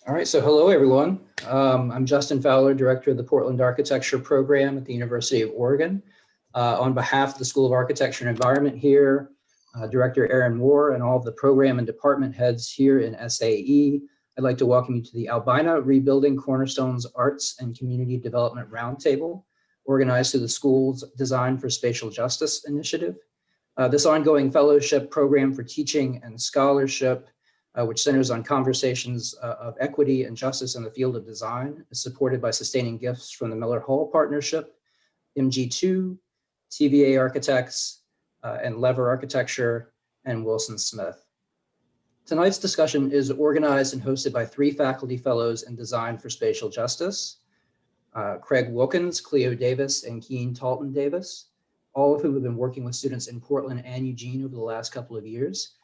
All right, so hello everyone. I'm Justin Fowler, Director of the Portland Architecture Program at the University of Oregon. On behalf of the School of Architecture and Environment here, Director Aaron Moore, and all of the program and department heads here in SAE, I'd like to welcome you to the Albina Rebuilding Cornerstones Arts and Community Development Roundtable, organized through the school's Design for Spatial Justice initiative. This ongoing fellowship program for teaching and scholarship which centers on conversations of equity and justice in the field of design, is supported by sustaining gifts from the Miller Hall Partnership, MG2, TVA Architects, and Lever Architecture, and Wilson Smith. Tonight's discussion is organized and hosted by 3 faculty fellows in Design for Spatial Justice, Craig Wilkins, Cleo Davis, and Keen Talton Davis, all of whom have been working with students in Portland and Eugene over the last couple of years.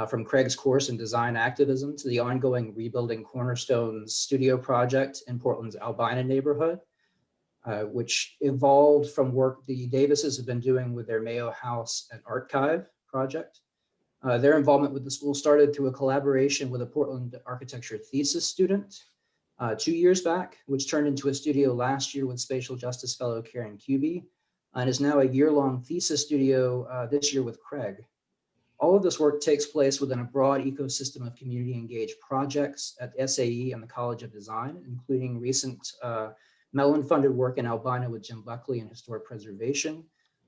From Craig's course in design activism to the ongoing Rebuilding Cornerstones studio project in Portland's Albina neighborhood, which evolved from work the Davises have been doing with their Mayo House and Archive project. Their involvement with the school started through a collaboration with a Portland architecture thesis student 2 years back, which turned into a studio last year with spatial justice fellow Karen Kuby, and is now a year-long thesis studio this year with Craig. All of this work takes place within a broad ecosystem of community-engaged projects at SAE and the College of Design, including recent Mellon-funded work in Albina with Jim Buckley in historic preservation,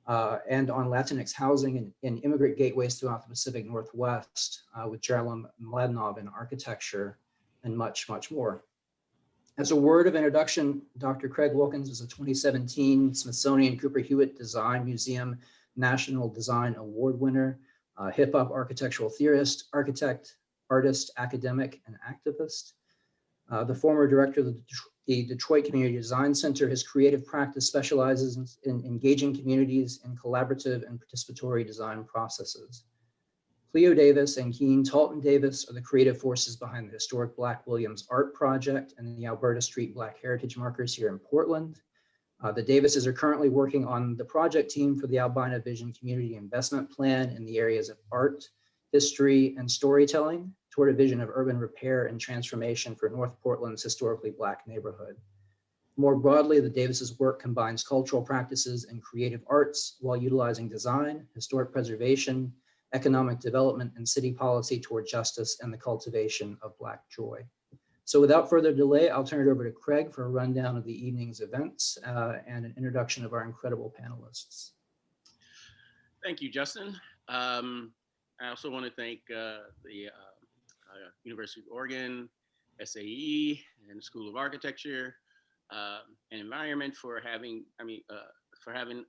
and on Latinx housing and immigrant gateways throughout the Pacific Northwest with Geraldine Mladenov in architecture, and much, much more. As a word of introduction, Dr. Craig Wilkins is a 2017 Smithsonian Cooper Hewitt Design Museum National Design Award winner, hip-hop architectural theorist, architect, artist, academic, and activist. The former director of the Detroit Community Design Center, his creative practice specializes in engaging communities in collaborative and participatory design processes. Cleo Davis and Keen Talton Davis are the creative forces behind the historic Black Williams Art Project and the Alberta Street Black Heritage Markers here in Portland. The Davises are currently working on the project team for the Albina Vision Community Investment Plan in the areas of art, history, and storytelling toward a vision of urban repair and transformation for North Portland's historically Black neighborhood. More broadly, the Davises' work combines cultural practices and creative arts while utilizing design, historic preservation, economic development, and city policy toward justice and the cultivation of Black joy. So without further delay, I'll turn it over to Craig for a rundown of the evening's events and an introduction of our incredible panelists. Thank you, Justin. I also want to thank the University of Oregon, SAE, and the School of Architecture and Environment for having,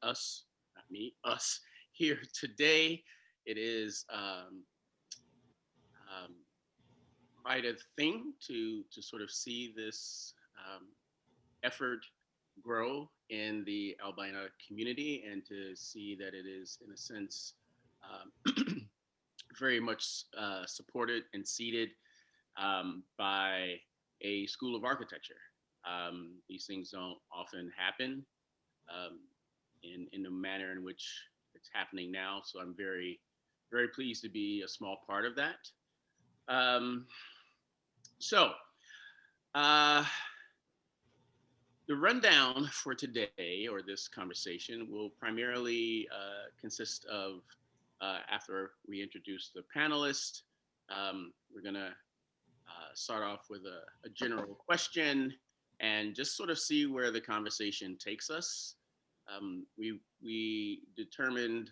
us here today. It is quite a thing to sort of see this effort grow in the Albina community, and to see that it is, in a sense, very much supported and seeded by a school of architecture. These things don't often happen in the manner in which it's happening now, so I'm very, very pleased to be a small part of that. The rundown for today, or this conversation, will primarily consist of, after we introduce the panelists, we're gonna start off with a general question and just sort of see where the conversation takes us. We determined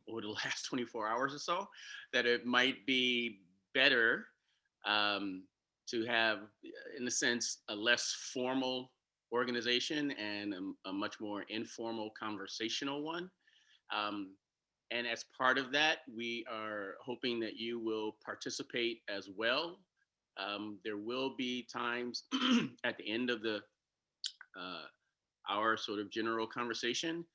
over the last 24 hours or so that it might be better to have, in a sense, a less formal organization and a much more informal conversational one. And as part of that, we are hoping that you will participate as well. There will be times at the end of our sort of general conversation,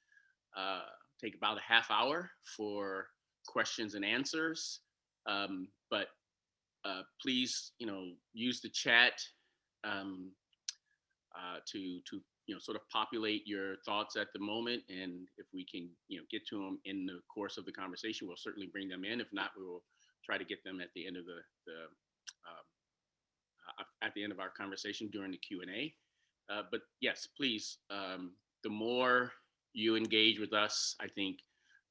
take about a half hour for questions and answers. But please, use the chat to sort of populate your thoughts at the moment, and if we can get to them in the course of the conversation, we'll certainly bring them in. If not, we will try to get them at the end of the at the end of our conversation during the Q&A. But yes, please, the more you engage with us, I think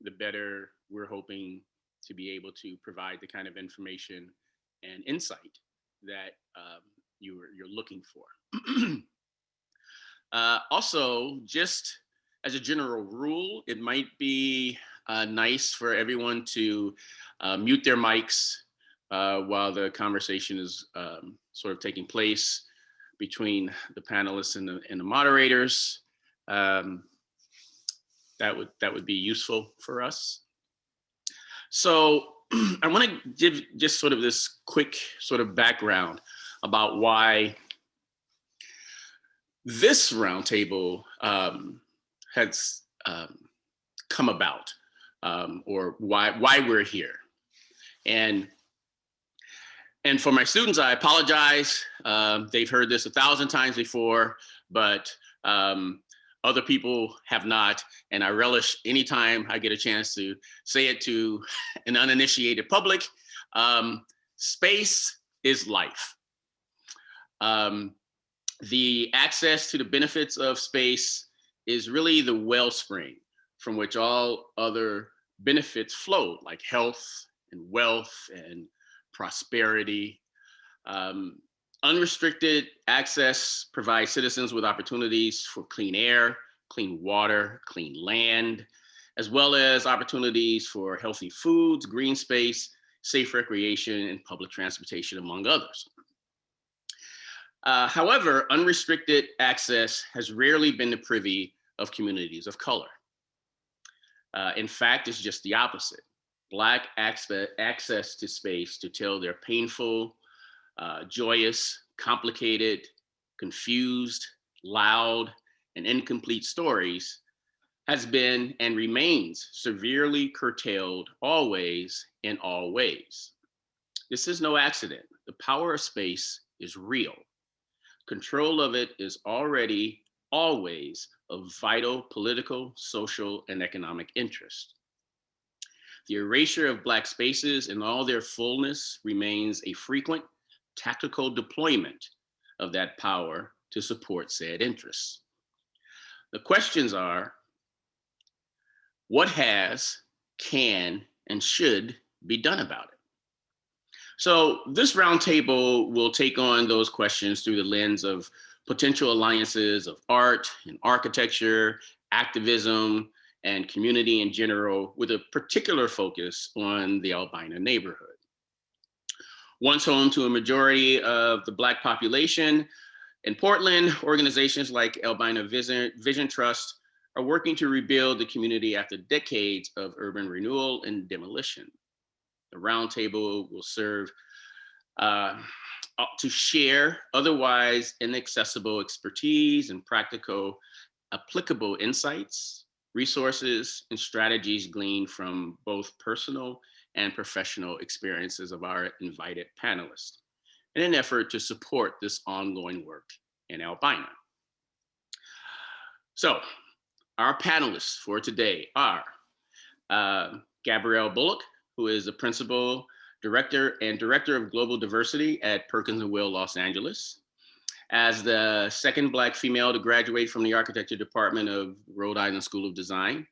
the better we're hoping to be able to provide the kind of information and insight that you're looking for. Also, just as a general rule, it might be nice for everyone to mute their mics while the conversation is sort of taking place between the panelists and the moderators. That would be useful for us. So I want to give just sort of this quick sort of background about why this roundtable has come about, or why we're here. And for my students, I apologize. They've heard this 1,000 times before, but other people have not. And I relish anytime I get a chance to say it to an uninitiated public. Space is life. The access to the benefits of space is really the wellspring from which all other benefits flow, like health and wealth and prosperity. Unrestricted access provides citizens with opportunities for clean air, clean water, clean land, as well as opportunities for healthy foods, green space, safe recreation, and public transportation, among others. However, unrestricted access has rarely been the privy of communities of color. In fact, it's just the opposite. Black access to space to tell their painful, joyous, complicated, confused, loud, and incomplete stories has been and remains severely curtailed always in all ways. This is no accident. The power of space is real. Control of it is already always of vital political, social, and economic interest. The erasure of Black spaces in all their fullness remains a frequent tactical deployment of that power to support said interests. The questions are, what has, can, and should be done about it? So this roundtable will take on those questions through the lens of potential alliances of art and architecture, activism, and community in general, with a particular focus on the Albina neighborhood. Once home to a majority of the Black population, in Portland, organizations like Albina Vision Trust are working to rebuild the community after decades of urban renewal and demolition. The roundtable will serve to share otherwise inaccessible expertise and practical, applicable insights, resources, and strategies gleaned from both personal and professional experiences of our invited panelists in an effort to support this ongoing work in Albina. So our panelists for today are Gabrielle Bullock, who is the Principal Director and Director of Global Diversity at Perkins and Will, Los Angeles. As the second Black female to graduate from the Architecture Department of Rhode Island School of Design,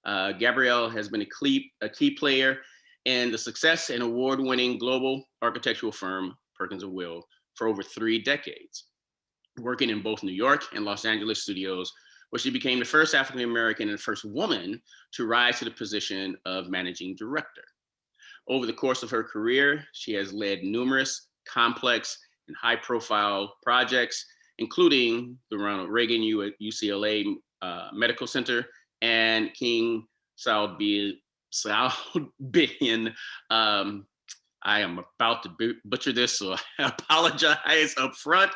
Gabrielle has been a key player in the success and award-winning global architectural firm, Perkins and Will, for over 3 decades, working in both New York and Los Angeles studios, where she became the first African-American and first woman to rise to the position of managing director. Over the course of her career, she has led numerous complex and high-profile projects, including the Ronald Reagan UCLA Medical Center and King Saud bin, I am about to butcher this, so I apologize up front.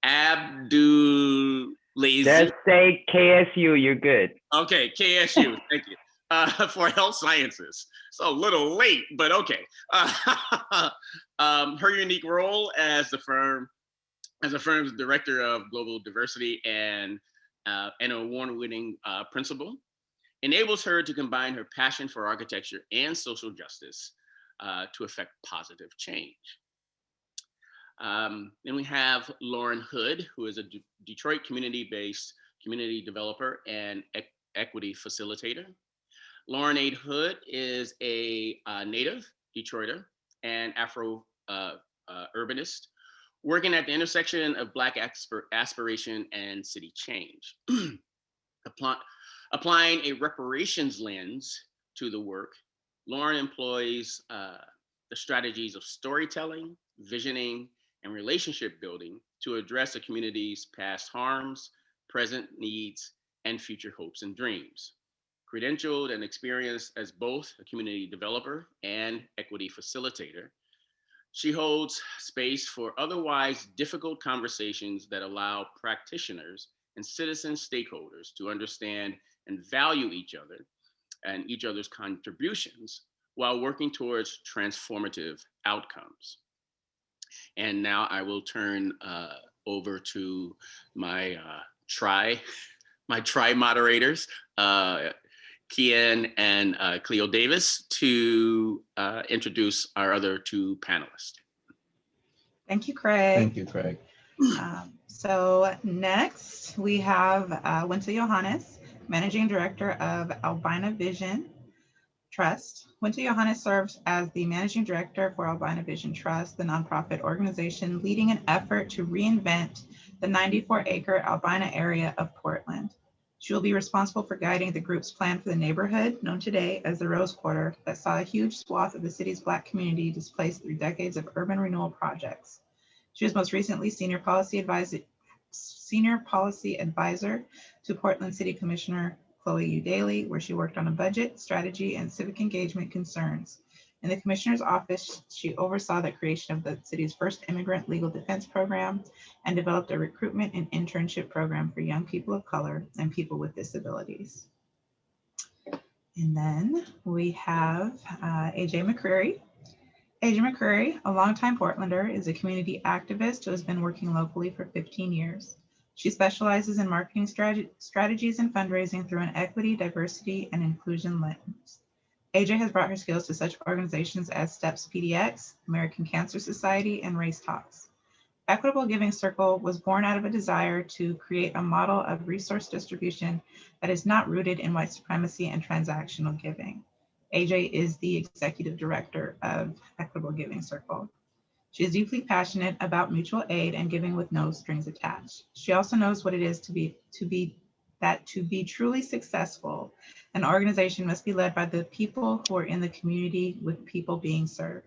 Abdulaziz. Just say KSU, you're good. Okay, KSU, thank you. For health sciences. So a little late, but okay. Her unique role as the firm's director of global diversity and an award-winning principal enables her to combine her passion for architecture and social justice to effect positive change. Then we have Lauren Hood, who is a Detroit community-based community developer and equity facilitator. Lauren A. Hood is a native Detroiter and Afro urbanist, working at the intersection of Black aspiration and city change. Applying a reparations lens to the work, Lauren employs the strategies of storytelling, visioning, and relationship building to address a community's past harms, present needs, and future hopes and dreams. Credentialed and experienced as both a community developer and equity facilitator, she holds space for otherwise difficult conversations that allow practitioners and citizen stakeholders to understand and value each other and each other's contributions while working towards transformative outcomes. And now I will turn over to my tri-moderators, Kian and Cleo Davis, to introduce our other two panelists. Thank you, Craig. Thank you, Craig. So next we have Winter Johannes, Managing Director of Albina Vision Trust. Winter Johannes serves as the Managing Director for Albina Vision Trust, the nonprofit organization leading an effort to reinvent the 94-acre Albina area of Portland. She will be responsible for guiding the group's plan for the neighborhood, known today as the Rose Quarter, that saw a huge swath of the city's Black community displaced through decades of urban renewal projects. She was most recently Senior Policy Advisor to Portland City Commissioner Chloe U. Daly, where she worked on a budget, strategy, and civic engagement concerns. In the Commissioner's office, she oversaw the creation of the city's first immigrant legal defense program and developed a recruitment and internship program for young people of color and people with disabilities. And then we have AJ McCreary. AJ McCreary, a longtime Portlander, is a community activist who has been working locally for 15 years. She specializes in marketing strategies and fundraising through an equity, diversity, and inclusion lens. AJ has brought her skills to such organizations as STEPS PDX, American Cancer Society, and Race Talks. Equitable Giving Circle was born out of a desire to create a model of resource distribution that is not rooted in white supremacy and transactional giving. AJ is the executive director of Equitable Giving Circle. She is deeply passionate about mutual aid and giving with no strings attached. She also knows what it is to be truly successful, an organization must be led by the people who are in the community with people being served.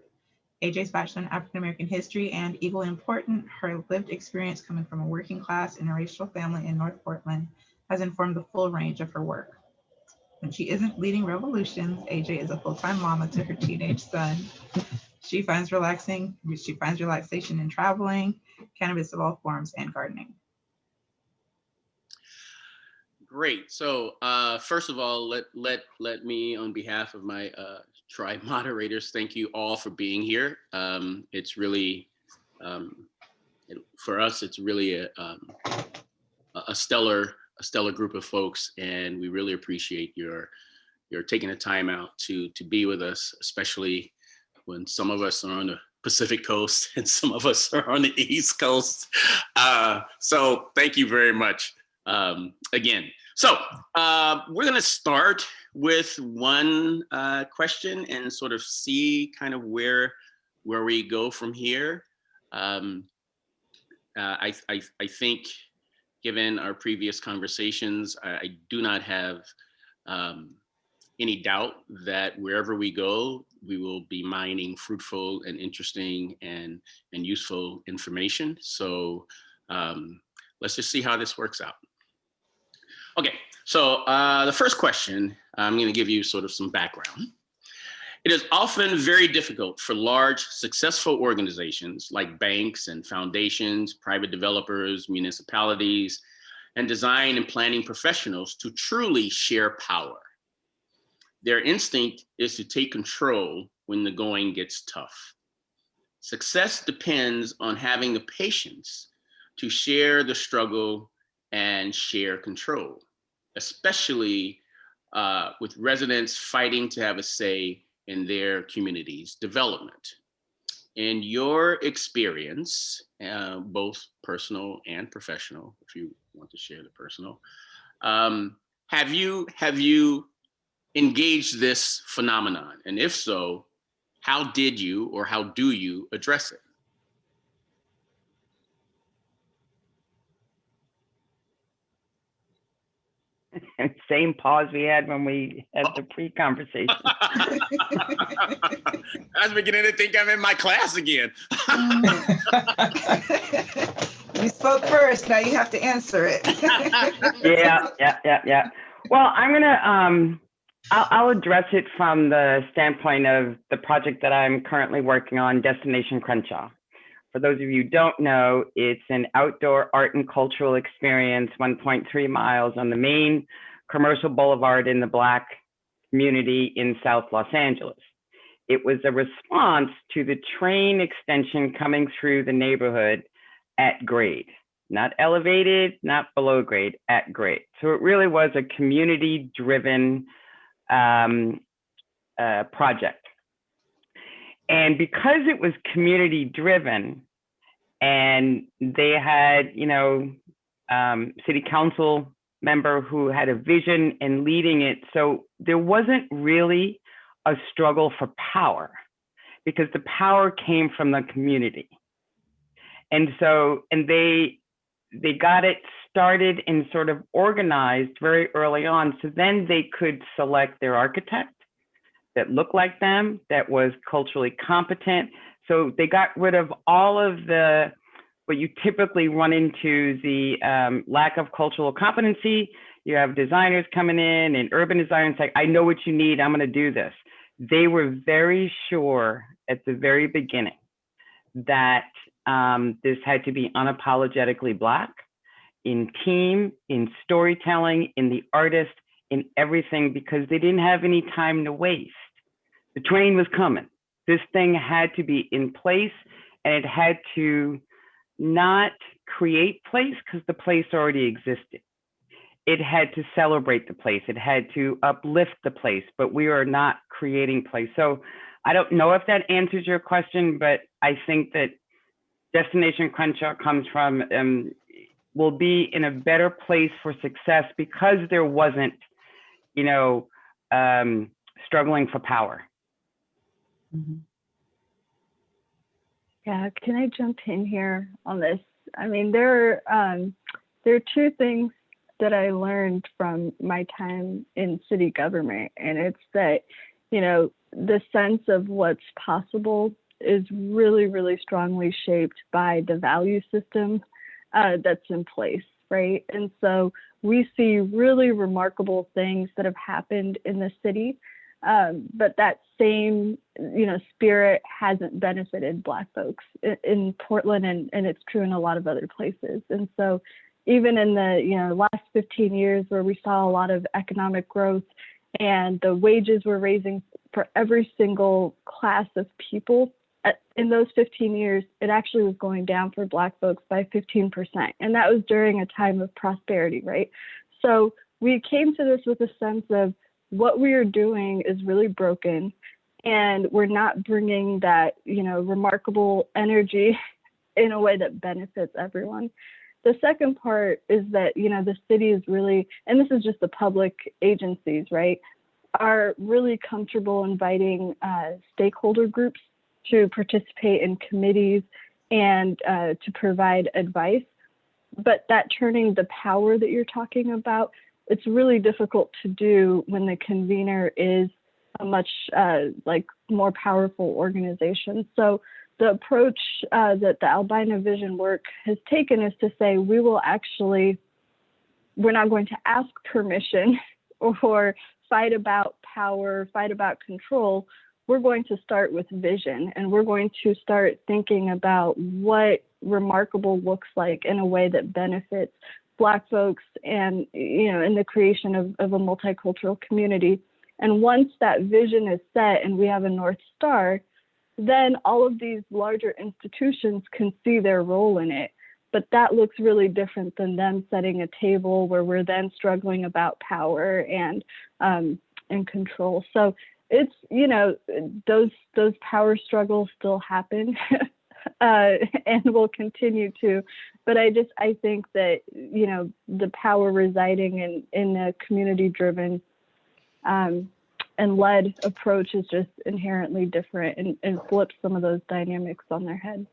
AJ's bachelor in African American history and, equally important, her lived experience coming from a working class interracial family in North Portland has informed the full range of her work. When she isn't leading revolutions, AJ is a full-time mama to her teenage son. She finds relaxation in traveling, cannabis of all forms, and gardening. Great. So first of all, let me, on behalf of my tribe moderators, thank you all for being here. It's really, for us, it's really a stellar group of folks, and we really appreciate your taking the time out to be with us, especially when some of us are on the Pacific Coast and some of us are on the East Coast. So thank you very much again. So we're going to start with one question and sort of see kind of where we go from here. I think, given our previous conversations, I do not have any doubt that wherever we go, we will be mining fruitful and interesting and useful information. So let's just see how this works out. Okay, so the first question, I'm going to give you sort of some background. It is often very difficult for large, successful organizations like banks and foundations, private developers, municipalities, and design and planning professionals to truly share power. Their instinct is to take control when the going gets tough. Success depends on having the patience to share the struggle and share control, especially with residents fighting to have a say in their community's development. in your experience, both personal and professional, if you want to share the personal, have you engaged this phenomenon? And if so, how did you or how do you address it? Same pause we had when we had the pre-conversation. I was beginning to think I'm in my class again. You spoke first, now you have to answer it. Yeah. Well, I'm gonna, I'll address it from the standpoint of the project that I'm currently working on, Destination Crenshaw. For those of you who don't know, it's an outdoor art and cultural experience, 1.3 miles on the main commercial boulevard in the Black community in South Los Angeles. It was a response to the train extension coming through the neighborhood at grade, not elevated, not below grade, at grade. So it really was a community-driven project. And because it was community driven and they had, city council member who had a vision and leading it. So there wasn't really a struggle for power because the power came from the community. And so, and they got it started and sort of organized very early on. So then they could select their architect that looked like them, that was culturally competent. So they got rid of all of the, what you typically run into, the lack of cultural competency. You have designers coming in and urban designers like, I know what you need, I'm gonna do this. They were very sure at the very beginning that this had to be unapologetically Black in team, in storytelling, in the artist, in everything, because they didn't have any time to waste. The train was coming. This thing had to be in place, and it had to not create place because the place already existed. It had to celebrate the place. It had to uplift the place, but we are not creating place. So I don't know if that answers your question, but I think that Destination Crenshaw comes from, will be in a better place for success because there wasn't, struggling for power. Yeah, can I jump in here on this? I mean, there are two things that I learned from my time in city government, and it's that, the sense of what's possible is really, really strongly shaped by the value system that's in place, right? And so we see really remarkable things that have happened in the city, but that same, spirit hasn't benefited Black folks in Portland, and it's true in a lot of other places. And so even in the last 15 years where we saw a lot of economic growth and the wages were raising for every single class of people, in those 15 years, it actually was going down for Black folks by 15%. And that was during a time of prosperity, right? So we came to this with a sense of what we are doing is really broken, and we're not bringing that, remarkable energy in a way that benefits everyone. The second part is that, the city is really, and this is just the public agencies, right, are really comfortable inviting stakeholder groups to participate in committees and to provide advice. But that turning the power that you're talking about, it's really difficult to do when the convener is a much more powerful organization. So the approach that the Albina Vision work has taken is to say, we're not going to ask permission or fight about power, fight about control. We're going to start with vision, and we're going to start thinking about what remarkable looks like in a way that benefits Black folks and, in the creation of a multicultural community. And once that vision is set and we have a North Star, then all of these larger institutions can see their role in it. But that looks really different than them setting a table where we're then struggling about power and control. So it's, you know, those power struggles still happen and will continue to. But I think that, you know, the power residing in a community-driven and led approach is just inherently different and flips some of those dynamics on their head.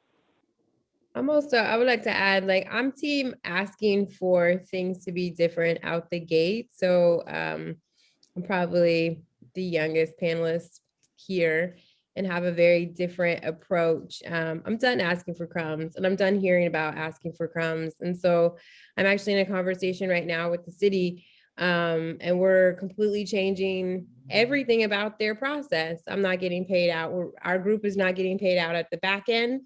I would like to add, like, I'm team asking for things to be different out the gate. So I'm probably the youngest panelist here and have a very different approach. I'm done asking for crumbs, and I'm done hearing about asking for crumbs. And so I'm actually in a conversation right now with the city, and we're completely changing everything about their process. I'm not getting paid out. Our group is not getting paid out at the back end.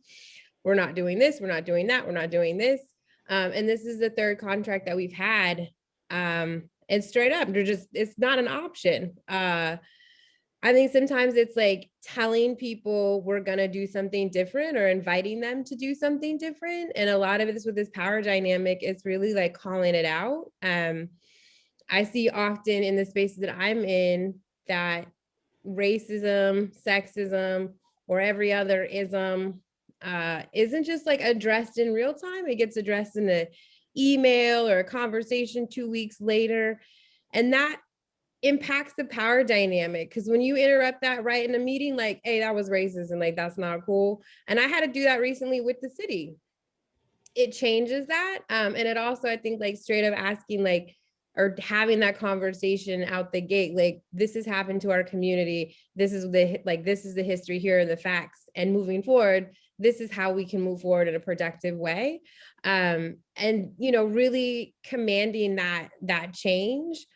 We're not doing this, we're not doing that, we're not doing this. And this is the third contract that we've had. And straight up, it's not an option. I think sometimes it's like telling people we're gonna do something different or inviting them to do something different. And a lot of this with this power dynamic is really like calling it out. I see often in the spaces that I'm in that racism, sexism, or every other ism isn't just like addressed in real time. It gets addressed in an email or a conversation 2 weeks later. And that impacts the power dynamic, because when you interrupt that right in a meeting, like, hey, that was racist, and like, that's not cool. And I had to do that recently with the city. It changes that. And it also, I think, like, straight up asking, like, or having that conversation out the gate, like, this has happened to our community. This is the history, here are the facts. And moving forward, this is how we can move forward in a productive way. And, you know, really commanding that change.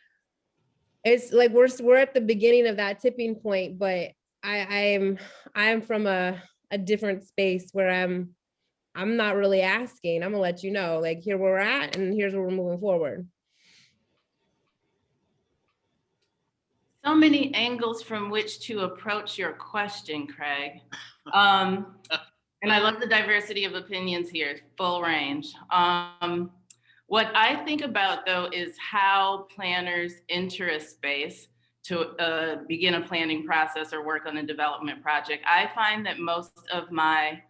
It's like we're at the beginning of that tipping point, but I am from a different space where I'm not really asking. I'm gonna let you know, like, here where we're at, and here's where we're moving forward. So many angles from which to approach your question, Craig. And I love the diversity of opinions here, full range. What I think about, though, is how planners enter a space to begin a planning process or work on a development project. I find that most of my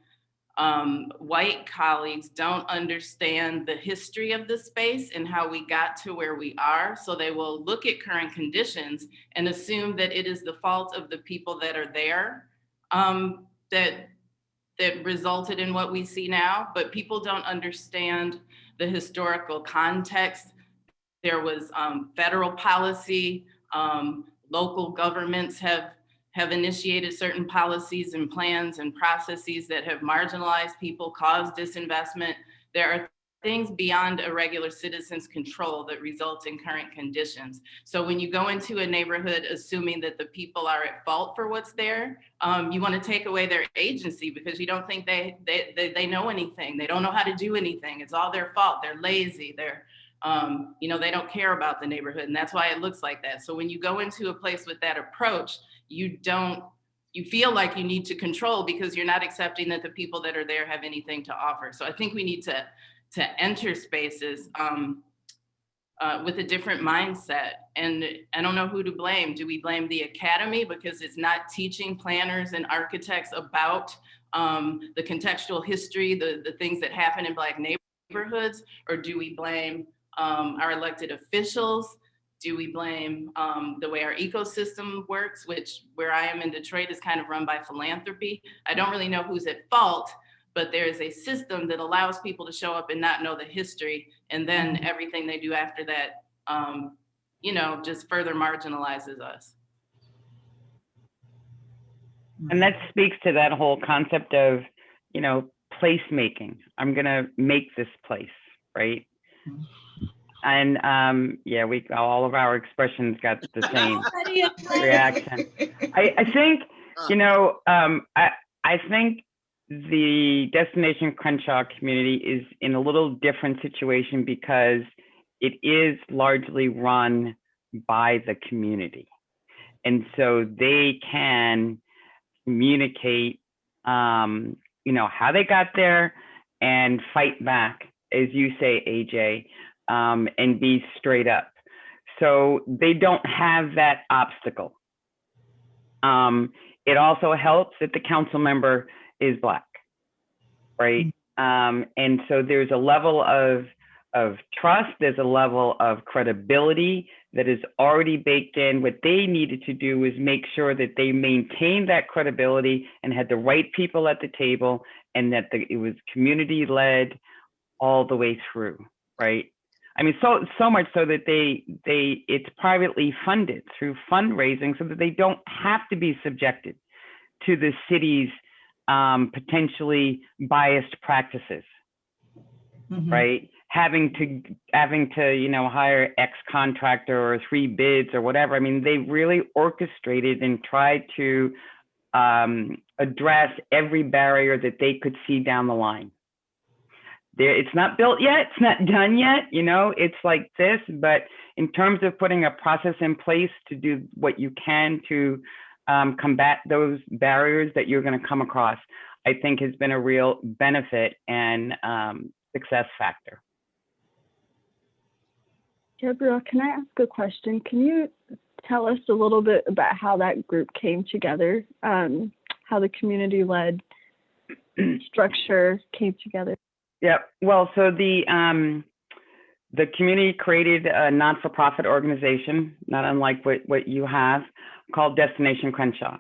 white colleagues don't understand the history of the space and how we got to where we are. So they will look at current conditions and assume that it is the fault of the people that are there that resulted in what we see now. But people don't understand the historical context. There was federal policy, local governments have initiated certain policies and plans and processes that have marginalized people, caused disinvestment. There are things beyond a regular citizen's control that result in current conditions. So when you go into a neighborhood assuming that the people are at fault for what's there, you want to take away their agency, because you don't think they know anything. They don't know how to do anything. It's all their fault. They're lazy. They're they don't care about the neighborhood, and that's why it looks like that. So when you go into a place with that approach, you feel like you need to control, because you're not accepting that the people that are there have anything to offer. So I think we need to enter spaces with a different mindset. And I don't know who to blame. Do we blame the academy because it's not teaching planners and architects about the contextual history, the things that happen in Black neighborhoods? Or do we blame our elected officials? Do we blame the way our ecosystem works, which where I am in Detroit is kind of run by philanthropy? I don't really know who's at fault, but there is a system that allows people to show up and not know the history. And then everything they do after that, just further marginalizes us. And that speaks to that whole concept of, placemaking. I'm gonna make this place, right? And all of our expressions got the same reaction. I think, I think the Destination Crenshaw community is in a little different situation because it is largely run by the community. And so they can communicate, how they got there and fight back, as you say, AJ, and be straight up. So they don't have that obstacle. It also helps that the council member is Black, right? And so there's a level of trust, there's a level of credibility that is already baked in. What they needed to do was make sure that they maintained that credibility and had the right people at the table, and that it was community led all the way through, right? I mean, so much so that it's privately funded through fundraising, so that they don't have to be subjected to the city's potentially biased practices, right? Having to hire X contractor or 3 bids or whatever. I mean, they really orchestrated and tried to address every barrier that they could see down the line. It's not built yet, it's not done yet, it's like this, but in terms of putting a process in place to do what you can to combat those barriers that you're going to come across, I think has been a real benefit and success factor. Gabrielle, can I ask a question? Can you tell us a little bit about how that group came together, how the community-led structure came together? Yeah, well, so the community created a not-for-profit organization, not unlike what you have, called Destination Crenshaw.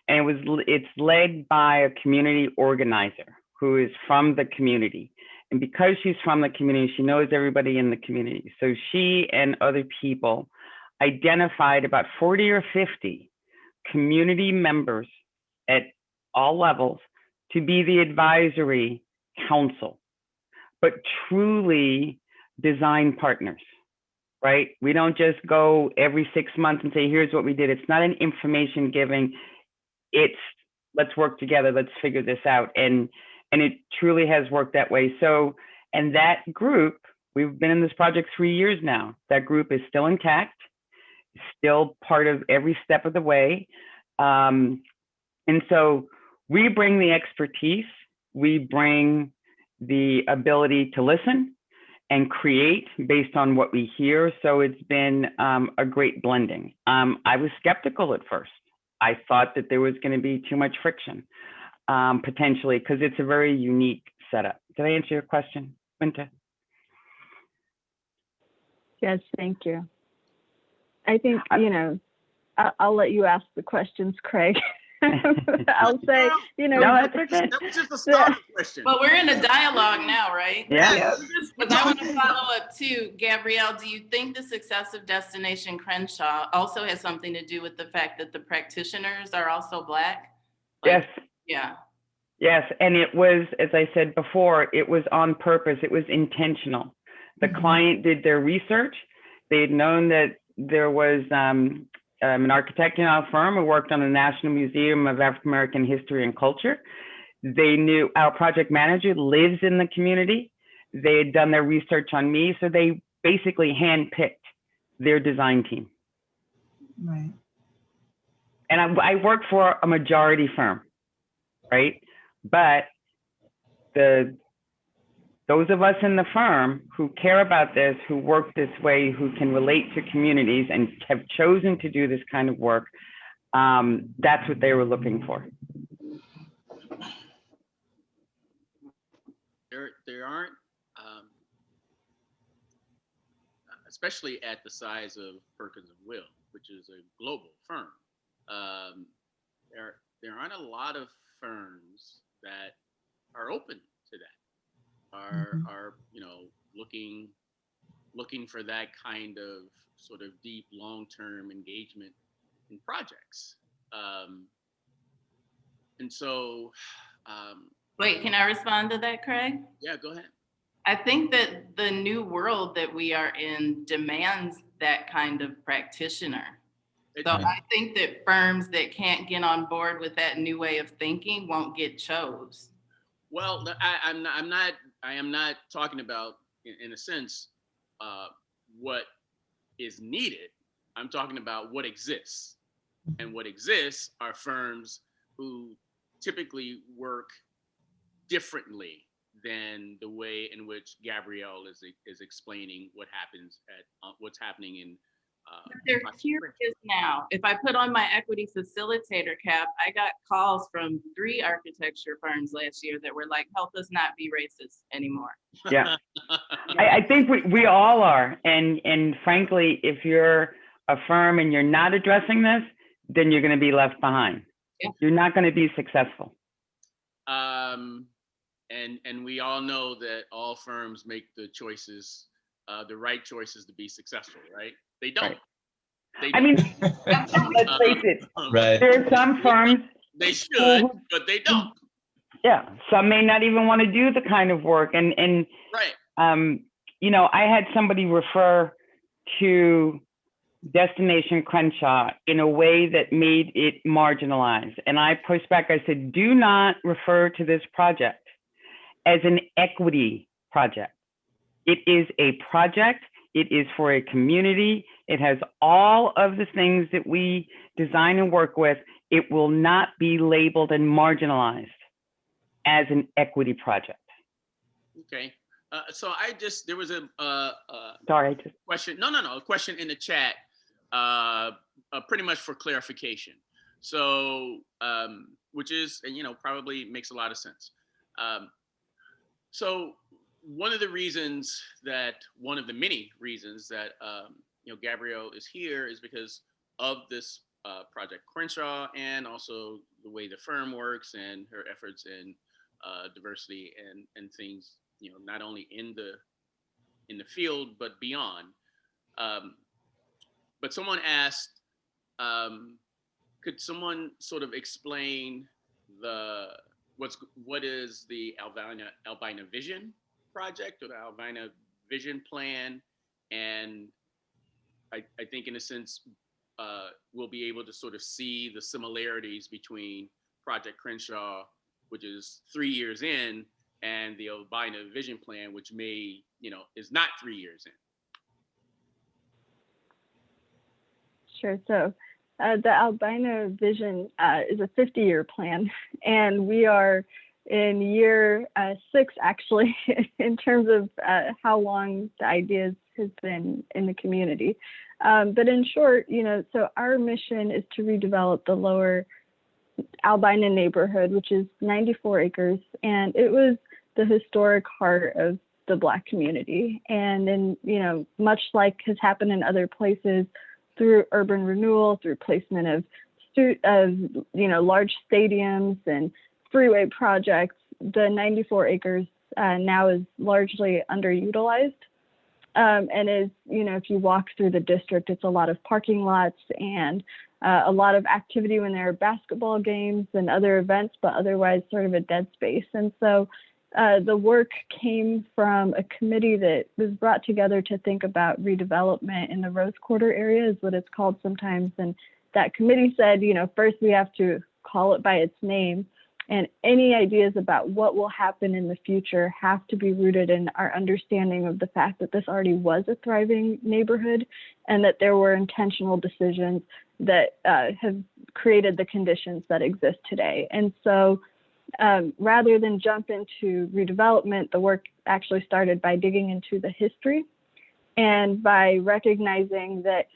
And it's led by a community organizer who is from the community. And because she's from the community, she knows everybody in the community. So she and other people identified about 40 or 50 community members at all levels to be the advisory council, but truly design partners, right? We don't just go every 6 months and say, here's what we did. It's not an information giving. It's let's work together. Let's figure this out. And it truly has worked that way. So, and that group, we've been in this project 3 years now. That group is still intact, still part of every step of the way. And so we bring the expertise, we bring the ability to listen and create based on what we hear. So it's been a great blending. I was skeptical at first. I thought that there was going to be too much friction, potentially, because it's a very unique setup. Did I answer your question, Quinta? Yes, thank you. I think, I'll let you ask the questions, Craig. I'll say, No, that's okay. That was just a starter question. But we're in a dialogue now, right? Yeah. But I want to follow up too. Gabrielle, do you think the success of Destination Crenshaw also has something to do with the fact that the practitioners are also Black? Yes. Yeah. Yes, and it was, as I said before, it was on purpose. It was intentional. The client did their research. They had known that there was an architect in our firm who worked on the National Museum of African American History and Culture. They knew our project manager lives in the community. They had done their research on me, so they basically handpicked their design team. Right. And I work for a majority firm, right? But those of us in the firm who care about this, who work this way, who can relate to communities and have chosen to do this kind of work, that's what they were looking for. There aren't, especially at the size of Perkins and Will, which is a global firm, there aren't a lot of firms that are open to that, are looking for that kind of sort of deep long-term engagement in projects. And so Wait, can I respond to that, Craig? yeah, go ahead. I think that the new world that we are in demands that kind of practitioner. So I think that firms that can't get on board with that new way of thinking won't get chose. Well, I am not talking about, in a sense, what is needed. I'm talking about what exists. And what exists are firms who typically work differently than the way in which Gabrielle is explaining what's happening in They're curious now. If I put on my equity facilitator cap, I got calls from 3 architecture firms last year that were like, help us not be racist anymore. Yeah. I think we all are. And frankly, if you're a firm and you're not addressing this, then you're going to be left behind. Yeah. You're not going to be successful. And we all know that all firms make the choices, the right choices to be successful, right? They don't. Right. They I don't. mean, let's face it. Right. There are some firms. They should, but they don't. Yeah, some may not even want to do the kind of work. And Right. you know, I had somebody refer to Destination Crenshaw in a way that made it marginalized. And I pushed back. I said, do not refer to this project as an equity project. It is a project. It is for a community. It has all of the things that we design and work with. It will not be labeled and marginalized as an equity project. Okay. So there was a question. A question in the chat, pretty much for clarification. So, which is, and probably makes a lot of sense. So one of the many reasons that, Gabrielle is here is because of this Project Crenshaw, and also the way the firm works and her efforts in diversity and things, not only in the field, but beyond. But someone asked, could someone sort of explain what is the Albina Vision Project, or the Albina Vision Plan? And I think in a sense, we'll be able to sort of see the similarities between Project Crenshaw, which is 3 years in, and the Albina Vision Plan, which is not 3 years in. Sure. So the Albina Vision is a 50-year plan, and we are in year 6, actually, in terms of how long the ideas has been in the community. But in short, so our mission is to redevelop the lower Albina neighborhood, which is 94 acres, and it was the historic heart of the Black community. And then, much like has happened in other places, through urban renewal, through placement of large stadiums and freeway projects, the 94 acres now is largely underutilized. And is, if you walk through the district, it's a lot of parking lots and a lot of activity when there are basketball games and other events, but otherwise sort of a dead space. And so the work came from a committee that was brought together to think about redevelopment in the Rose Quarter area, is what it's called sometimes. And that committee said, first we have to call it by its name. And any ideas about what will happen in the future have to be rooted in our understanding of the fact that this already was a thriving neighborhood, and that there were intentional decisions that have created the conditions that exist today. And so rather than jump into redevelopment, the work actually started by digging into the history, and by recognizing that,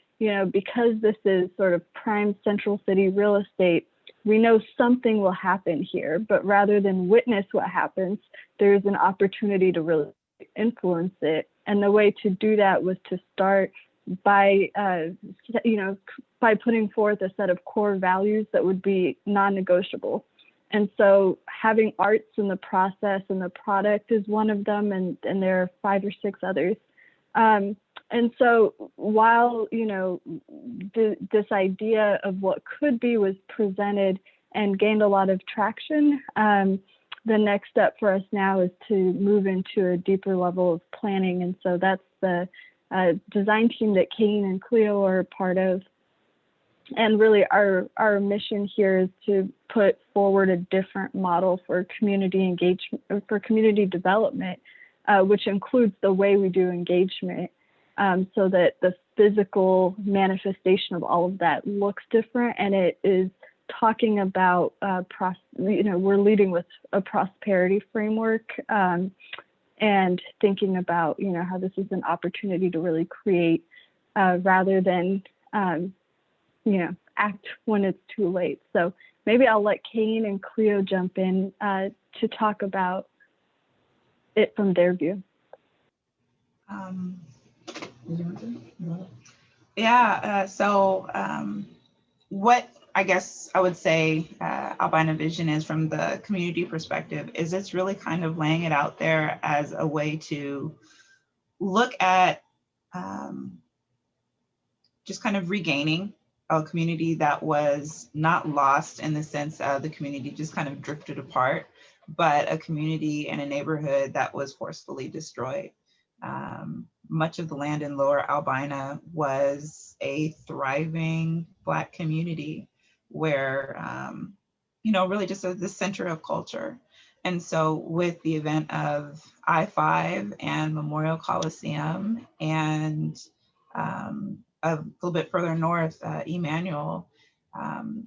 because this is sort of prime central city real estate, we know something will happen here, but rather than witness what happens, there's an opportunity to really influence it. And the way to do that was to start by, by putting forth a set of core values that would be non-negotiable. And so having arts in the process and the product is one of them, and there are 5 or 6 others. And so while, this idea of what could be was presented and gained a lot of traction, the next step for us now is to move into a deeper level of planning. And so that's the design team that Kane and Cleo are part of. And really our mission here is to put forward a different model for community engagement, for community development, which includes the way we do engagement, so that the physical manifestation of all of that looks different. And it is talking about, we're leading with a prosperity framework, and thinking about, how this is an opportunity to really create rather than, act when it's too late. So maybe I'll let Kane and Cleo jump in to talk about it from their view. What I guess I would say Albina Vision is from the community perspective is it's really kind of laying it out there as a way to look at just kind of regaining a community that was not lost in the sense of the community just kind of drifted apart, but a community and a neighborhood that was forcefully destroyed. Much of the land in Lower Albina was a thriving Black community where, really just the center of culture. And so with the event of I-5 and Memorial Coliseum and a little bit further north, Emmanuel,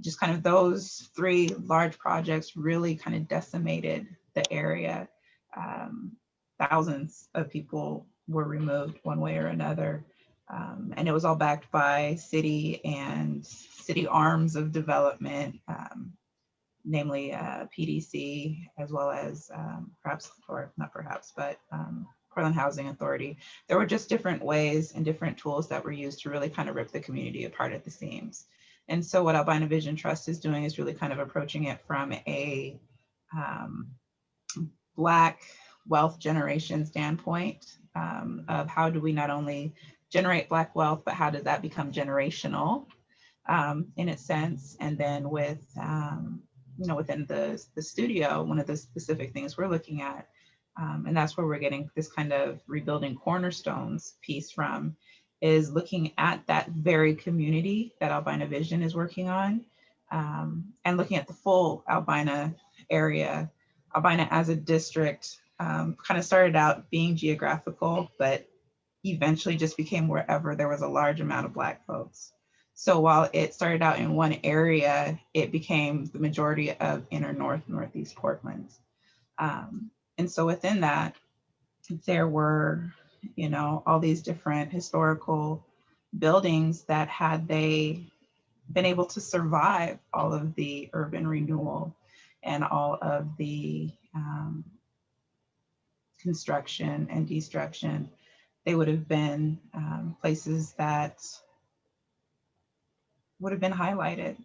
just kind of those three large projects really kind of decimated the area. Thousands of people were removed one way or another. And it was all backed by city and city arms of development, namely PDC, as well as Portland Housing Authority. There were just different ways and different tools that were used to really kind of rip the community apart at the seams. And so what Albina Vision Trust is doing is really kind of approaching it from a Black wealth generation standpoint of how do we not only generate Black wealth, but how does that become generational in its sense. And then with, within the studio, one of the specific things we're looking at, and that's where we're getting this kind of rebuilding Cornerstones piece from, is looking at that very community that Albina Vision is working on, and looking at the full Albina area. Albina as a district kind of started out being geographical, but eventually just became wherever there was a large amount of Black folks. So while it started out in one area, it became the majority of inner north, northeast Portland. And so within that, there were, all these different historical buildings that had they been able to survive all of the urban renewal and all of the construction and destruction, they would have been places that would have been highlighted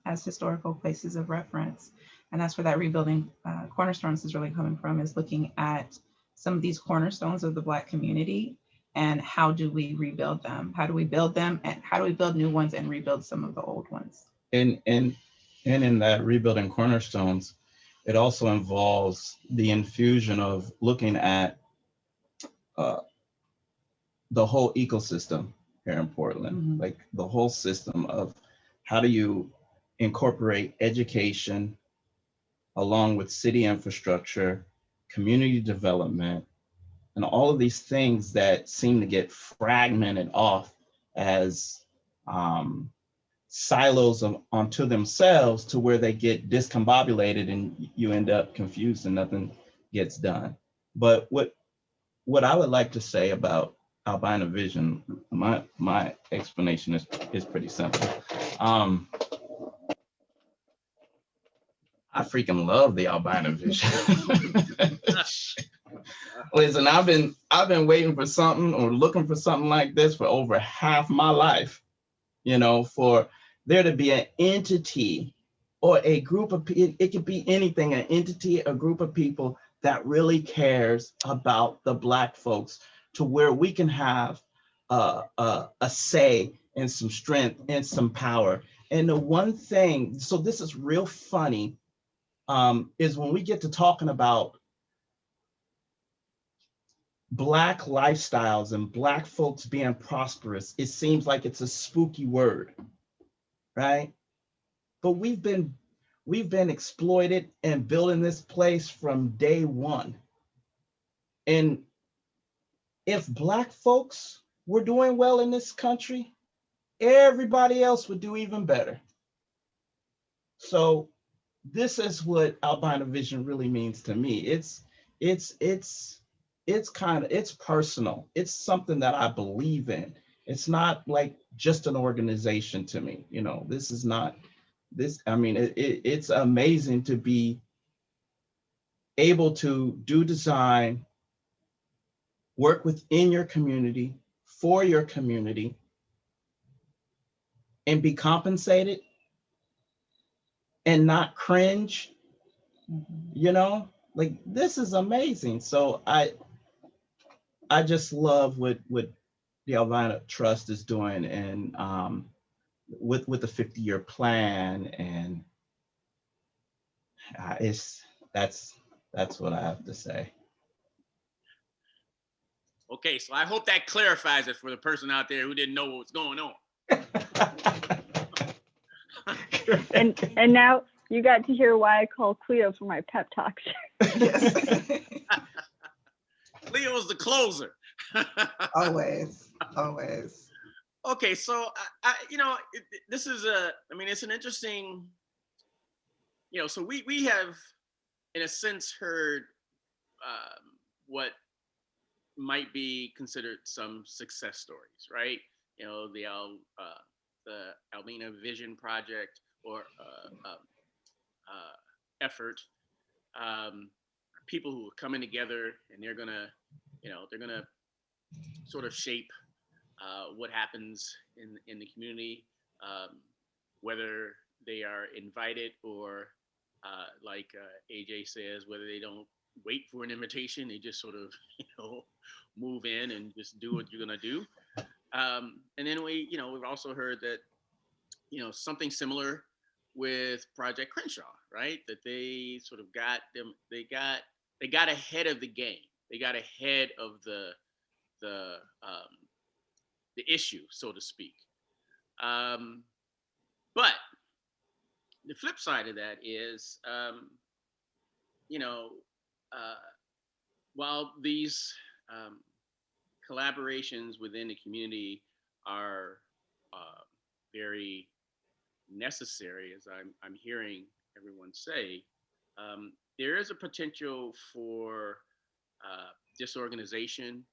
as historical places of reference. And that's where that rebuilding Cornerstones is really coming from, is looking at some of these cornerstones of the Black community and how do we rebuild them? How do we build them? And how do we build new ones and rebuild some of the old ones? And in that rebuilding Cornerstones, it also involves the infusion of looking at the whole ecosystem here in Portland, like the whole system of how do you incorporate education along with city infrastructure, community development, and all of these things that seem to get fragmented off as silos onto themselves, to where they get discombobulated and you end up confused and nothing gets done. But what I would like to say about Albina Vision, my explanation is pretty simple. I freaking love the Albina Vision. Listen, I've been waiting for something or looking for something like this for over half my life, for there to be an entity or a group of people. It could be anything, an entity, a group of people that really cares about the Black folks, to where we can have a say and some strength and some power. And the one thing, so this is real funny, is when we get to talking about Black lifestyles and Black folks being prosperous, it seems like it's a spooky word, right? But we've been exploited and building this place from day one. And if Black folks were doing well in this country, everybody else would do even better. So this is what Albina Vision really means to me. It's personal. It's something that I believe in. It's not like just an organization to me. You know, this is not this. I mean, it's amazing to be able to do design, work within your community, for your community, and be compensated and not cringe. You know, like, this is amazing. So I just love what the Albina Trust is doing, and with the 50-year plan, and that's what I have to say. Okay, so I hope that clarifies it for the person out there who didn't know what was going on. And now you got to hear why I call Cleo for my pep talks. Yes. Leo's the closer. Always, always. Okay, so this is it's an interesting, so we have, in a sense, heard what might be considered some success stories, right? You know, the Albina Vision Project or effort. People who are coming together, and they're gonna sort of shape what happens in the community, whether they are invited or, like AJ says, whether they don't wait for an invitation, they just sort of move in and just do what you're gonna do. And then we've also heard that something similar with Project Crenshaw, right? That they sort of they got ahead of the game. They got ahead of the issue, so to speak. But the flip side of that is, while these collaborations within the community are very necessary, as I'm hearing everyone say, there is a potential for disorganization,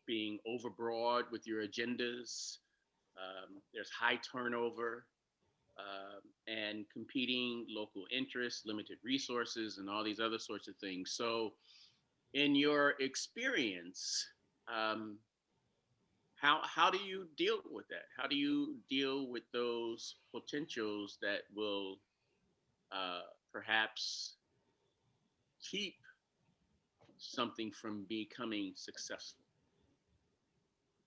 being overbroad with your agendas. There's high turnover, and competing local interests, limited resources, and all these other sorts of things. So in your experience, how do you deal with that? How do you deal with those potentials that will perhaps keep something from becoming successful,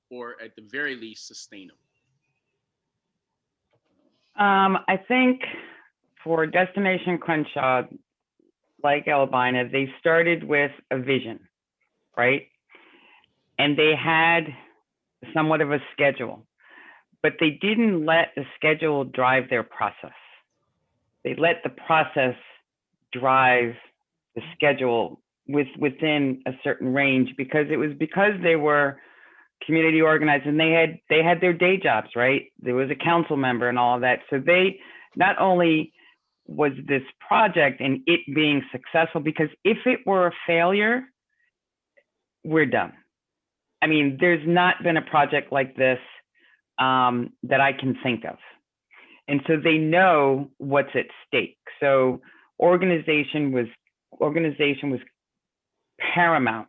or at the very least sustainable? I think for Destination Crenshaw, like Albina, they started with a vision, right? And they had somewhat of a schedule, but they didn't let the schedule drive their process. They let the process drive the schedule within a certain range, because they were community organized, and they had their day jobs, right? There was a council member and all of that. So they, not only was this project and it being successful, because if it were a failure, we're done. I mean, there's not been a project like this that I can think of. And so they know what's at stake. So organization was paramount.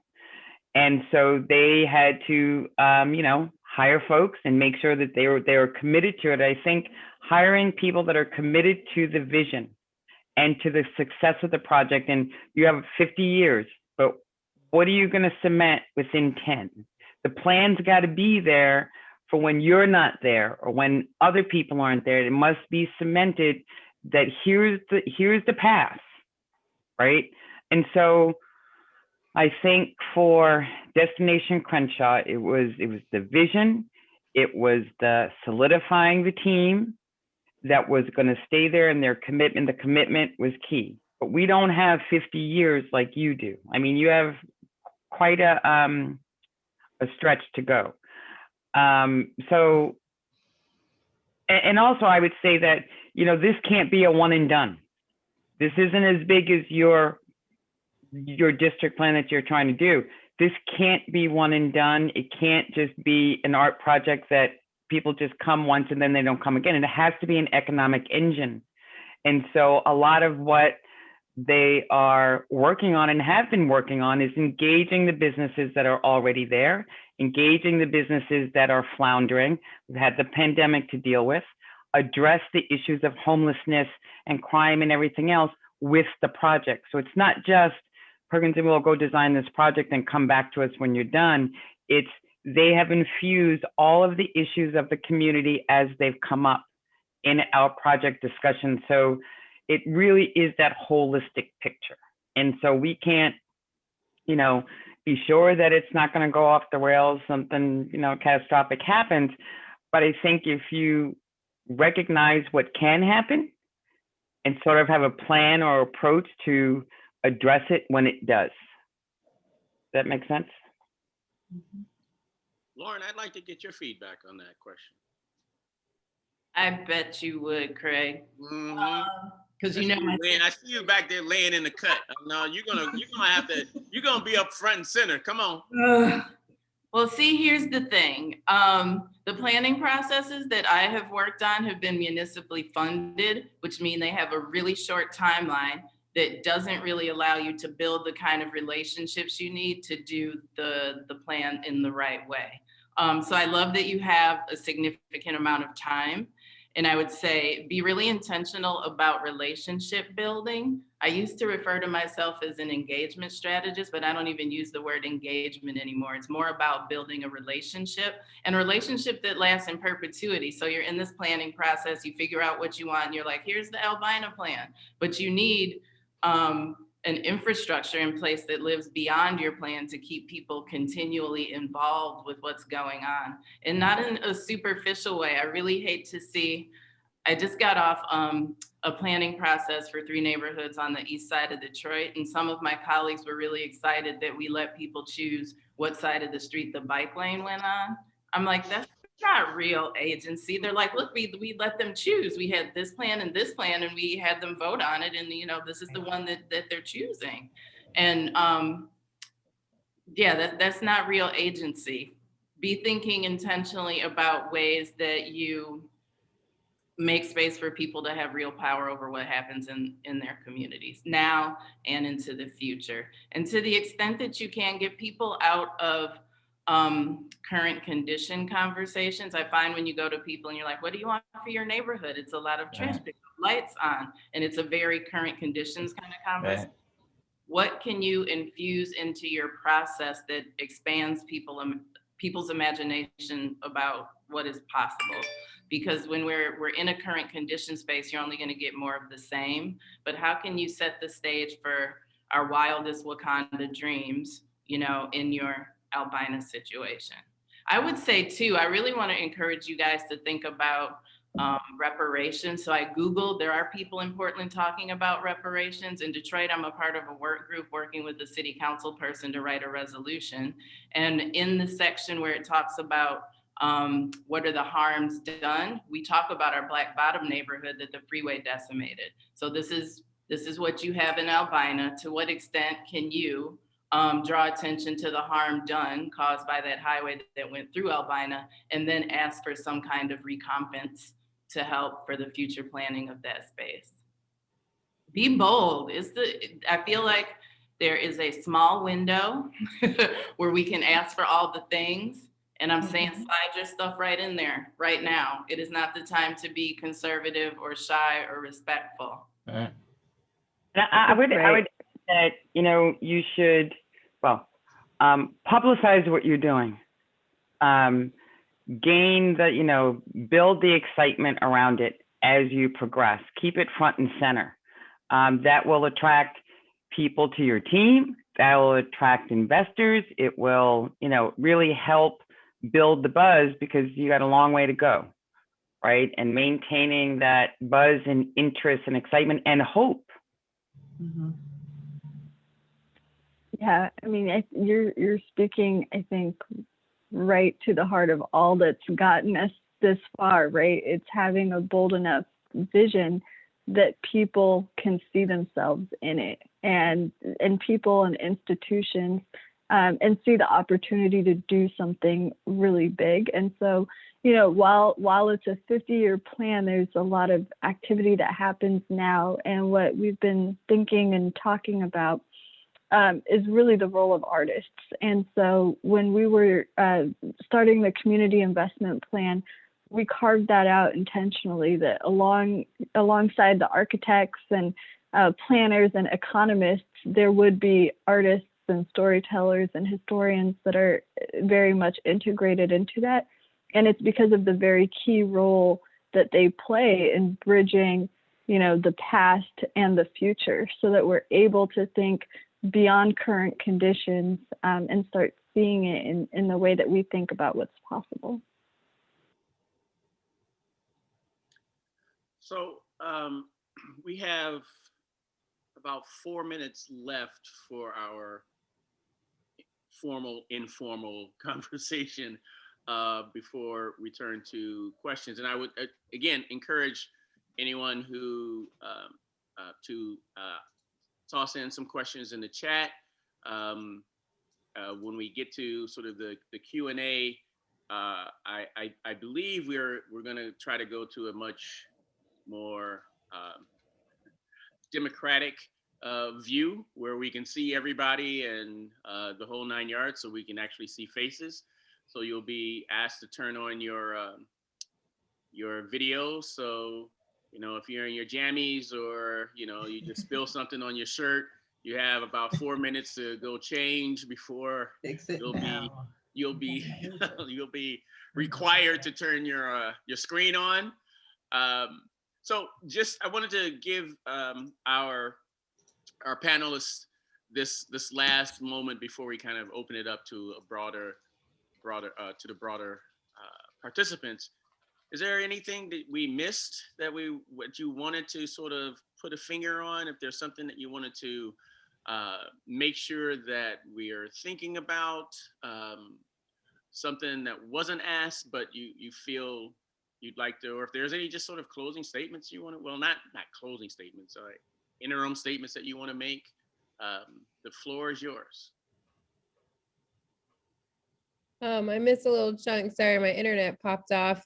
And so they had to, hire folks and make sure that they were committed to it. I think hiring people that are committed to the vision and to the success of the project, and you have 50 years, but what are you going to cement within 10? The plan's got to be there for when you're not there or when other people aren't there. It must be cemented that here's the path, right? And so I think for Destination Crenshaw, it was the vision, it was the solidifying the team that was going to stay there, and their commitment. The commitment was key. But we don't have 50 years like you do. I mean, you have quite a stretch to go. So, and also I would say that, this can't be a one and done. This isn't as big as your district plan that you're trying to do. this can't be one and done. It can't just be an art project that people just come once and then they don't come again. And it has to be an economic engine. And so a lot of what they are working on and have been working on is engaging the businesses that are already there, engaging the businesses that are floundering. We've had the pandemic to deal with, address the issues of homelessness and crime and everything else with the project. So it's not just Perkins and will go design this project and come back to us when you're done. It's they have infused all of the issues of the community as they've come up in our project discussion. So it really is that holistic picture. And so we can't, be sure that it's not going to go off the rails, something, catastrophic happens. But I think if you recognize what can happen and sort of have a plan or approach to address it when it does. Does that make sense? Lauren, I'd like to get your feedback on that question. I bet you would, Craig. Because I see you back there laying in the cut. No, you're gonna be up front and center. Come on. Well, see, here's the thing. The planning processes that I have worked on have been municipally funded, which mean they have a really short timeline that doesn't really allow you to build the kind of relationships you need to do the plan in the right way. So I love that you have a significant amount of time. And I would say, be really intentional about relationship building. I used to refer to myself as an engagement strategist, but I don't even use the word engagement anymore. It's more about building a relationship, and a relationship that lasts in perpetuity. So you're in this planning process, you figure out what you want, and you're like, here's the Albina plan. But you need an infrastructure in place that lives beyond your plan to keep people continually involved with what's going on, and not in a superficial way. I really hate to see, I just got off a planning process for 3 neighborhoods on the east side of Detroit, and some of my colleagues were really excited that we let people choose what side of the street the bike lane went on. I'm like, that's not real agency. They're like, look, we let them choose. We had this plan, and we had them vote on it. And this is the one that they're choosing. And that's not real agency. Be thinking intentionally about ways that you make space for people to have real power over what happens in their communities now and into the future. And to the extent that you can, get people out of current condition conversations. I find when you go to people and you're like, what do you want for your neighborhood? It's a lot of trash pickup, lights on, and it's a very current conditions kind of conversation. Right. What can you infuse into your process that expands people's imagination about what is possible? Because when we're in a current condition space, you're only going to get more of the same. But how can you set the stage for our wildest Wakanda dreams, in your Albina situation? I would say too, I really want to encourage you guys to think about reparations. So I Googled, there are people in Portland talking about reparations. In Detroit, I'm a part of a work group working with the city council person to write a resolution. And in the section where it talks about what are the harms done, we talk about our Black Bottom neighborhood that the freeway decimated. So this is what you have in Albina. To what extent can you draw attention to the harm done caused by that highway that went through Albina, and then ask for some kind of recompense to help for the future planning of that space? Be bold. I feel like there is a small window where we can ask for all the things. And I'm saying slide your stuff right in there right now. It is not the time to be conservative or shy or respectful. I would that, you should, publicize what you're doing. Gain the, build the excitement around it as you progress. Keep it front and center. That will attract people to your team. That will attract investors. It will, really help build the buzz, because you got a long way to go, right? And maintaining that buzz and interest and excitement and hope. Mm-hmm. Yeah, I mean, you're speaking, I think, right to the heart of all that's gotten us this far, right? It's having a bold enough vision that people can see themselves in it, and people and institutions and see the opportunity to do something really big. And so, you know, while it's a 50-year plan, there's a lot of activity that happens now. And what we've been thinking and talking about is really the role of artists. And so when we were starting the community investment plan, we carved that out intentionally, that alongside the architects and planners and economists, there would be artists and storytellers and historians that are very much integrated into that. And it's because of the very key role that they play in bridging, you know, the past and the future, so that we're able to think beyond current conditions and start seeing it in the way that we think about what's possible. So we have about 4 minutes left for our formal, informal conversation before we turn to questions. And I would, again, encourage anyone who to toss in some questions in the chat. When we get to sort of the Q&A, I believe we're going to try to go to a much more democratic view where we can see everybody and the whole 9 yards, so we can actually see faces. So you'll be asked to turn on your video. So, you know, if you're in your jammies or, you know, you just spill something on your shirt, you have about 4 minutes to go change before you'll be required to turn your screen on. So just, I wanted to give our panelists this last moment before we kind of open it up to a broader to the broader participants. Is there anything that we missed that what you wanted to sort of put a finger on? If there's something that you wanted to make sure that we are thinking about, something that wasn't asked, but you feel you'd like to, or if there's any just sort of closing statements you want to, well, not closing statements, interim statements that you want to make, the floor is yours. I missed a little chunk. Sorry, my internet popped off.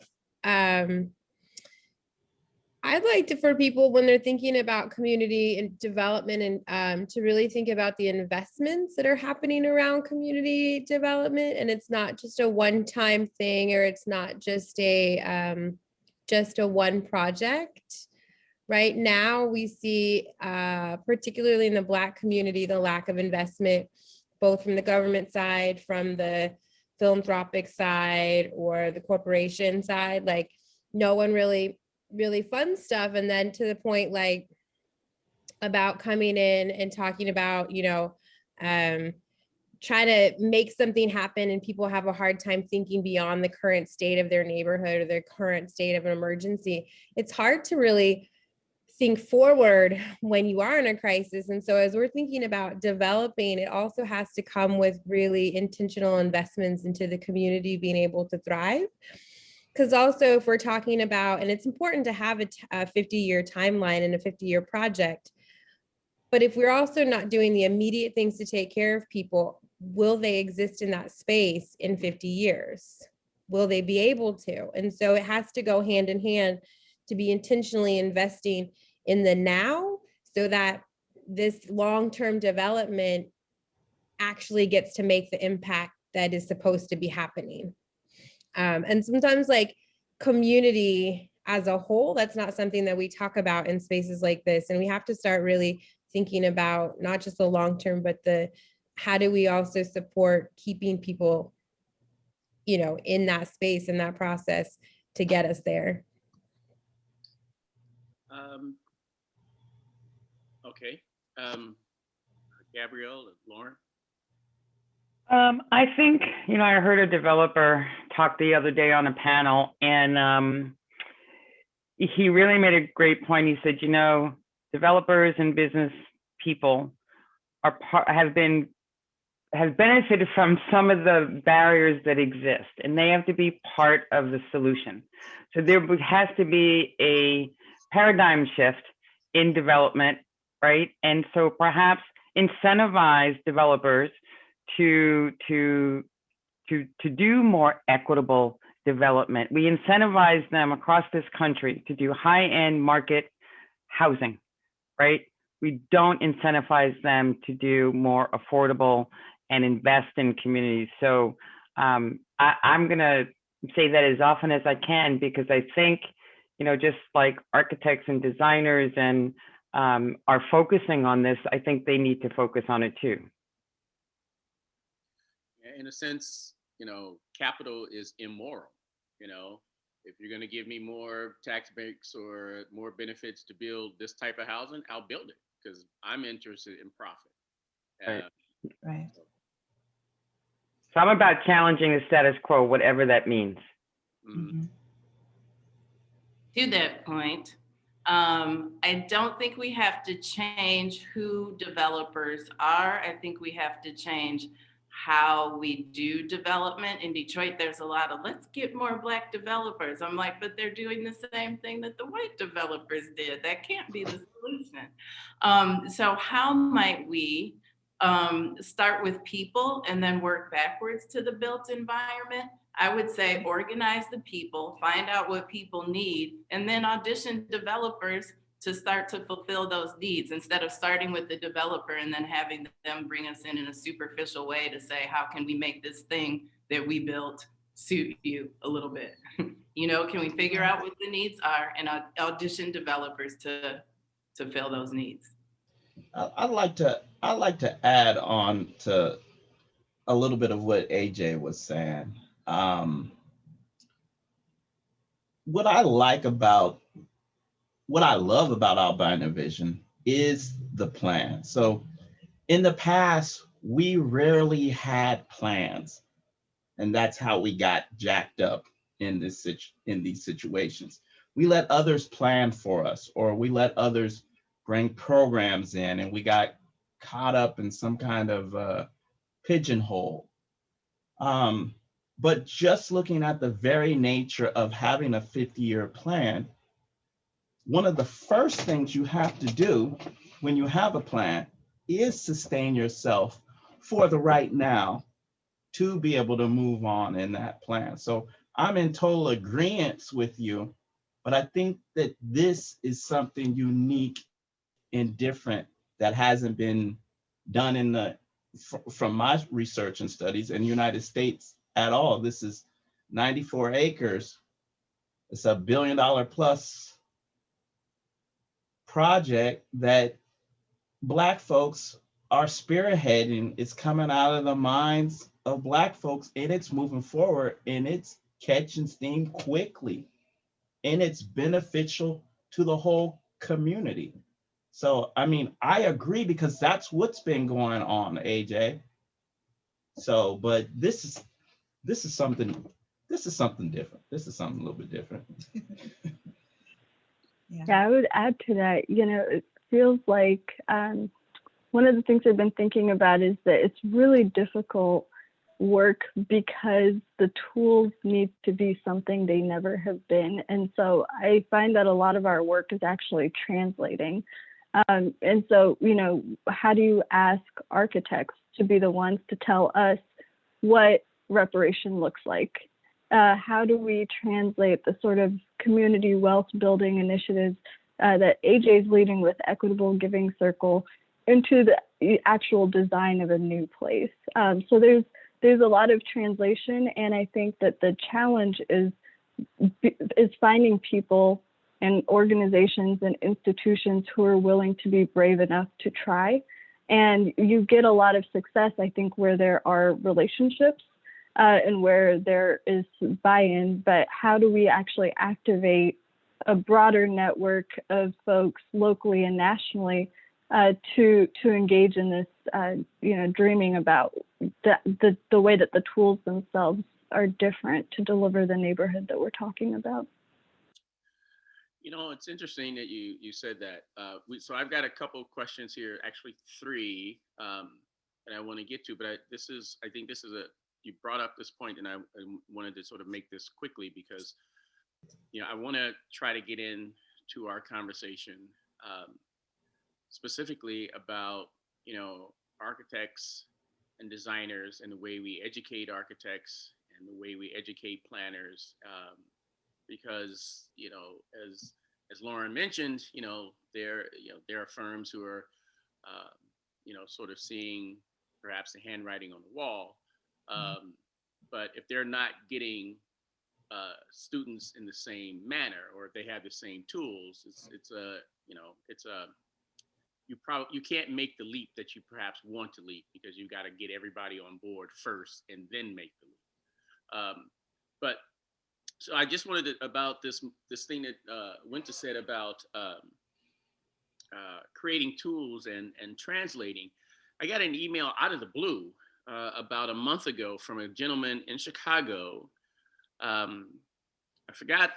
I'd like to, for people when they're thinking about community and development, and to really think about the investments that are happening around community development. And it's not just a one-time thing, or it's not just a one project. Right now, we see, particularly in the Black community, the lack of investment, both from the government side, from the philanthropic side, or the corporation side. Like, no one really funds stuff. And then to the point, like, about coming in and talking about, you know, trying to make something happen, and people have a hard time thinking beyond the current state of their neighborhood or their current state of an emergency. It's hard to really think forward when you are in a crisis. And so as we're thinking about developing, it also has to come with really intentional investments into the community being able to thrive. Because also, if we're talking about, and it's important to have a 50-year timeline and a 50-year project, but if we're also not doing the immediate things to take care of people, will they exist in that space in 50 years? Will they be able to? And so it has to go hand in hand to be intentionally investing in the now, so that this long-term development actually gets to make the impact that is supposed to be happening. And sometimes, like, community as a whole, that's not something that we talk about in spaces like this. And we have to start really thinking about not just the long-term, but how do we also support keeping people, you know, in that space, in that process to get us there. Okay. Gabrielle, Lauren? I think, you know, I heard a developer talk the other day on a panel, and he really made a great point. He said, you know, developers and business people have benefited from some of the barriers that exist, and they have to be part of the solution. So there has to be a paradigm shift in development, right? And so perhaps incentivize developers to do more equitable development. We incentivize them across this country to do high-end market housing, right? We don't incentivize them to do more affordable and invest in communities. So I'm gonna say that as often as I can, because I think, you know, just like architects and designers and are focusing on this, I think they need to focus on it too. In a sense, you know, capital is immoral. You know, if you're going to give me more tax breaks or more benefits to build this type of housing, I'll build it because I'm interested in profit. Right. Right. So I'm about challenging the status quo, whatever that means. Mhm. To that point, I don't think we have to change who developers are. I think we have to change how we do development. In Detroit, there's a lot of, let's get more Black developers. I'm like, but they're doing the same thing that the white developers did. That can't be the solution. So how might we start with people and then work backwards to the built environment? I would say organize the people, find out what people need, and then audition developers to start to fulfill those needs instead of starting with the developer and then having them bring us in a superficial way to say, how can we make this thing that we built suit you a little bit? You know, can we figure out what the needs are and audition developers to fill those needs? I'd like to add on to a little bit of what AJ was saying. What I love about Albina Vision is the plan. So in the past, we rarely had plans, and that's how we got jacked up in these situations. We let others plan for us, or we let others bring programs in, and we got caught up in some kind of pigeonhole. But just looking at the very nature of having a 50-year plan, one of the first things you have to do when you have a plan is sustain yourself for the right now to be able to move on in that plan. So I'm in total agreement with you, but I think that this is something unique and different that hasn't been done from my research and studies in the United States at all. This is 94 acres. It's $1 billion plus project that Black folks are spearheading. It's coming out of the minds of Black folks, and it's moving forward, and it's catching steam quickly, and it's beneficial to the whole community. So, I mean, I agree because that's what's been going on, AJ. So, but this is something different. This is something a little bit different. Yeah, I would add to that, you know, it feels like one of the things I've been thinking about is that it's really difficult work because the tools need to be something they never have been. And so I find that a lot of our work is actually translating. And so, you know, how do you ask architects to be the ones to tell us what reparation looks like? How do we translate the sort of community wealth building initiatives that AJ is leading with Equitable Giving Circle into the actual design of a new place? So there's a lot of translation, and I think that the challenge is finding people and organizations and institutions who are willing to be brave enough to try. And you get a lot of success, I think, where there are relationships and where there is buy-in, but how do we actually activate a broader network of folks locally and nationally to engage in this, you know, dreaming about the way that the tools themselves are different to deliver the neighborhood that we're talking about? You know, it's interesting that you said that. So I've got a couple of questions here, actually 3 that I want to get to, but I think this is you brought up this point, and I wanted to sort of make this quickly because, you know, I want to try to get into our conversation specifically about, you know, architects and designers, and the way we educate architects and the way we educate planners, because as Lauren mentioned, there are firms who are sort of seeing perhaps the handwriting on the wall, but if they're not getting students in the same manner, or if they have the same tools, you can't make the leap that you perhaps want to leap, because you got to get everybody on board first and then make the leap. But so I just wanted to, about this thing that Winter said about creating tools and translating. I got an email out of the blue about a month ago from a gentleman in Chicago. I forgot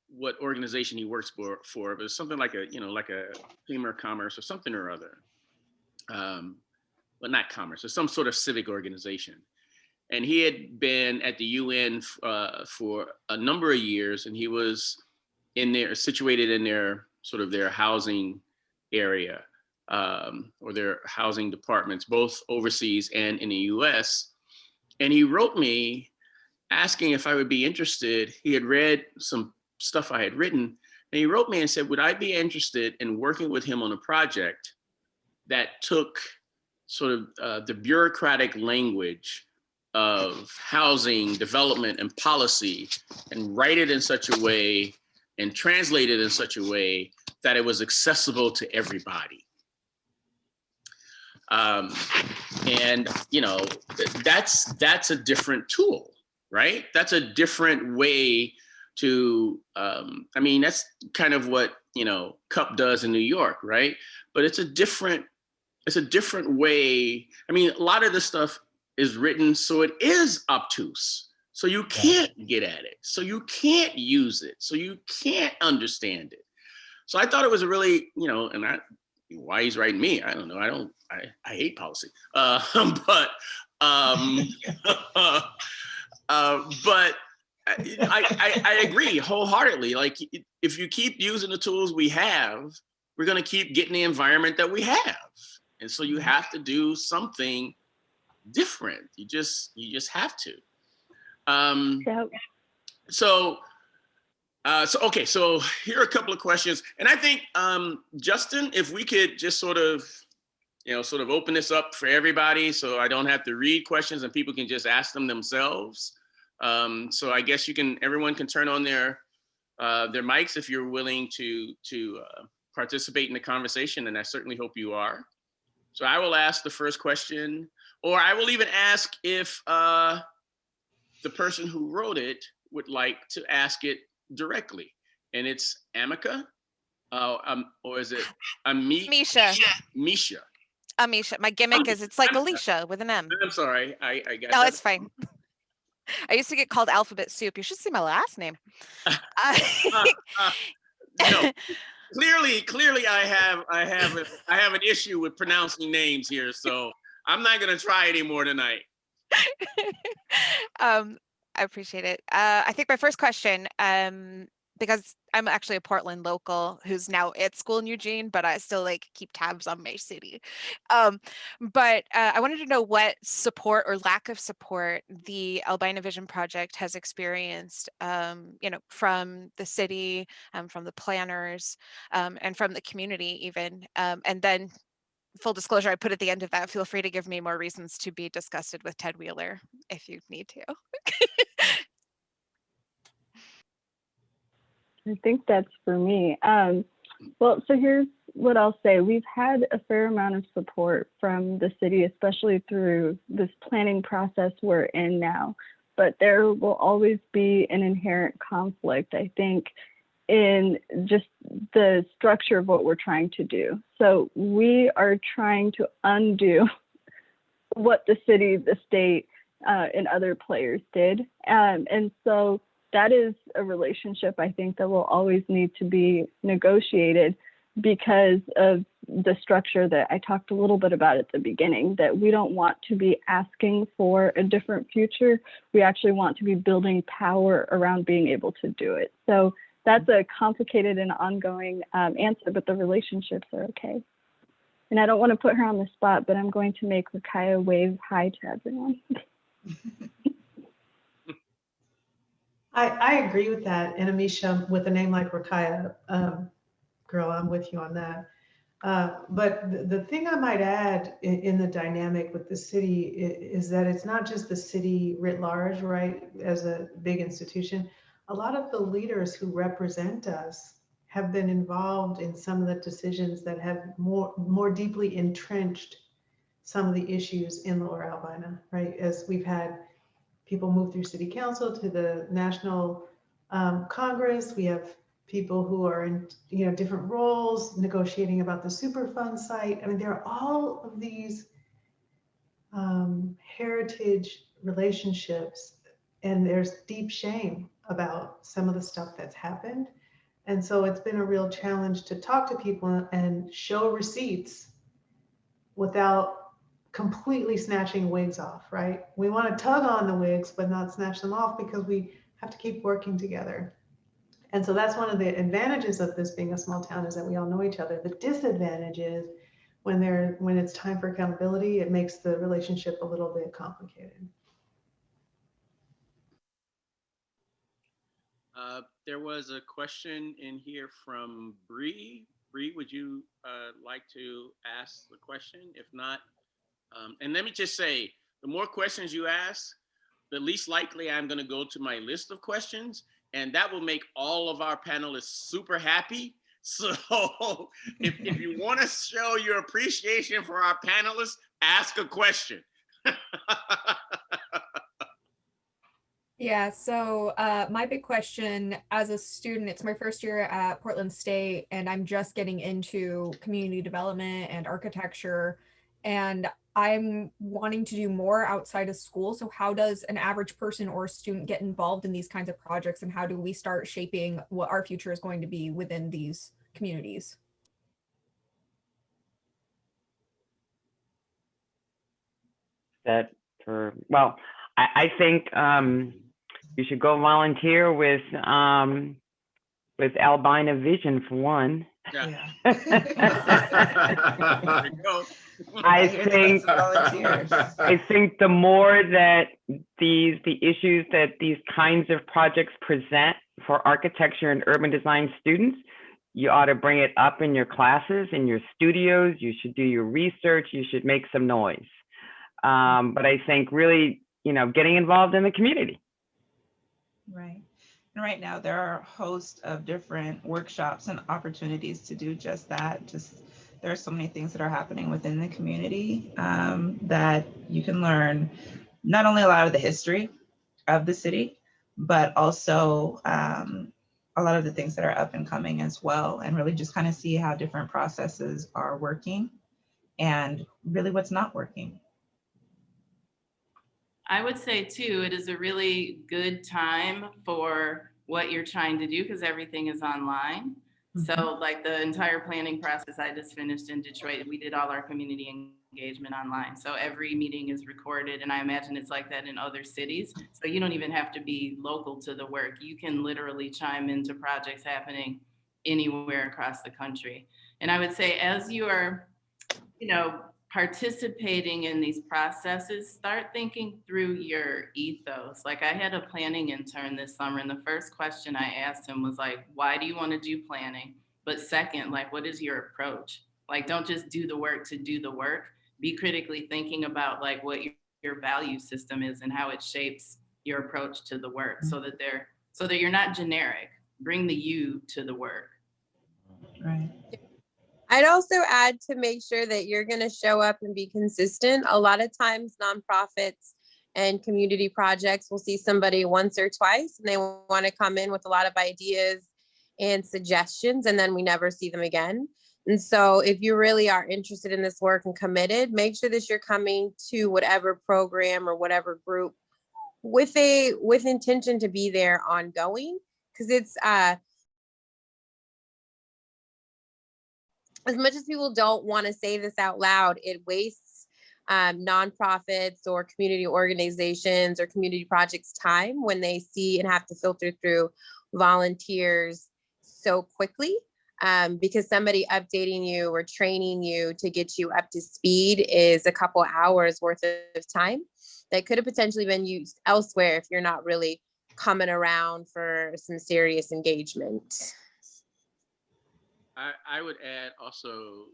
what organization he works for, but it's something like a Chamber of Commerce or something or other. But not commerce, or some sort of civic organization. And he had been at the UN for a number of years, and he was situated in their housing area, or their housing departments, both overseas and in the US. And he wrote me asking if I would be interested. He had read some stuff I had written, and he wrote me and said, would I be interested in working with him on a project that took sort of the bureaucratic language of housing development and policy, and write it in such a way and translate it in such a way that it was accessible to everybody. And that's a different tool, right? That's a different way to, that's kind of what, CUP does in New York, right? But it's a different way. I mean, a lot of this stuff is written so it is obtuse. So you can't get at it. So you can't use it. So you can't understand it. So I thought it was a really, why he's writing me, I don't know. I hate policy. But I agree wholeheartedly. Like, if you keep using the tools we have, we're going to keep getting the environment that we have. And so you have to do something different. You just have to. So here are a couple of questions. And I think, Justin, if we could just sort of open this up for everybody, so I don't have to read questions and people can just ask them themselves. So I guess everyone can turn on their mics if you're willing to participate in the conversation, and I certainly hope you are. So I will ask the first question, or I will even ask if the person who wrote it would like to ask it directly. And it's Amica, or is it Misha. Misha. Amisha. My gimmick is it's like Alicia with an M. I'm sorry, I got No, that. it's fine. I used to get called Alphabet Soup. You should see my last name. No. Clearly, I have an issue with pronouncing names here, so I'm not gonna try anymore tonight. I appreciate it. I think my first question, because I'm actually a Portland local who's now at school in Eugene, but I still keep tabs on my city. But I wanted to know what support or lack of support the Albina Vision Project has experienced, from the city, from the planners, and from the community even. And then, full disclosure, I put at the end of that, feel free to give me more reasons to be disgusted with Ted Wheeler if you need to. I think that's for me. Well, so here's what I'll say. We've had a fair amount of support from the city, especially through this planning process we're in now. But there will always be an inherent conflict, I think, in just the structure of what we're trying to do. So we are trying to undo what the city, the state, and other players did. And so that is a relationship, I think, that will always need to be negotiated because of the structure that I talked a little bit about at the beginning, that we don't want to be asking for a different future. We actually want to be building power around being able to do it. So that's a complicated and ongoing answer, but the relationships are okay. And I don't want to put her on the spot, but I'm going to make Rakaya wave hi to everyone. I agree with that. And Amisha, with a name like Rakaya, girl, I'm with you on that. But the thing I might add in the dynamic with the city is that it's not just the city writ large, right? As a big institution, a lot of the leaders who represent us have been involved in some of the decisions that have more deeply entrenched some of the issues in Lower Albina, right? As we've had people move through city council to the national Congress, we have people who are in different roles, negotiating about the Superfund site. I mean, there are all of these heritage relationships, and there's deep shame about some of the stuff that's happened. And so it's been a real challenge to talk to people and show receipts without completely snatching wigs off, right? We want to tug on the wigs, but not snatch them off, because we have to keep working together. And so that's one of the advantages of this being a small town, is that we all know each other. The disadvantage is when it's time for accountability, it makes the relationship a little bit complicated. There was a question in here from Bree. Bree, would you like to ask the question? If not, and let me just say, the more questions you ask, the least likely I'm going to go to my list of questions, and that will make all of our panelists super happy. So if you want to show your appreciation for our panelists, ask a question. Yeah, so my big question as a student, it's my first year at Portland State, and I'm just getting into community development and architecture, and I'm wanting to do more outside of school. So how does an average person or student get involved in these kinds of projects, and how do we start shaping what our future is going to be within these communities? Well, I think you should go volunteer with Albina Vision for one. Yeah. I think the more that the issues that these kinds of projects present for architecture and urban design students, you ought to bring it up in your classes, in your studios. You should do your research. You should make some noise. But I think really, getting involved in the community. Right. And right now there are a host of different workshops and opportunities to do just that. There are so many things that are happening within the community that you can learn not only a lot of the history of the city, but also a lot of the things that are up and coming as well, and really just kind of see how different processes are working and really what's not working. I would say too, it is a really good time for what you're trying to do, because everything is online. Mm-hmm. So like the entire planning process I just finished in Detroit, we did all our community engagement online. So every meeting is recorded, and I imagine it's like that in other cities. So you don't even have to be local to the work. You can literally chime into projects happening anywhere across the country. And I would say, as you are, participating in these processes, start thinking through your ethos. Like, I had a planning intern this summer, and the first question I asked him was like, why do you want to do planning? But second, like, what is your approach? Like, don't just do the work to do the work. Be critically thinking about like what your value system is and how it shapes your approach to the work, so that you're not generic. Bring the you to the work. Right. I'd also add to make sure that you're going to show up and be consistent. A lot of times nonprofits and community projects will see somebody once or twice, and they want to come in with a lot of ideas and suggestions, and then we never see them again. And so if you really are interested in this work and committed, make sure that you're coming to whatever program or whatever group with intention to be there ongoing, because it's as much as people don't want to say this out loud, it wastes nonprofits or community organizations or community projects time when they see and have to filter through volunteers so quickly. because somebody updating you or training you to get you up to speed is a couple hours worth of time that could have potentially been used elsewhere if you're not really coming around for some serious engagement. I would add also,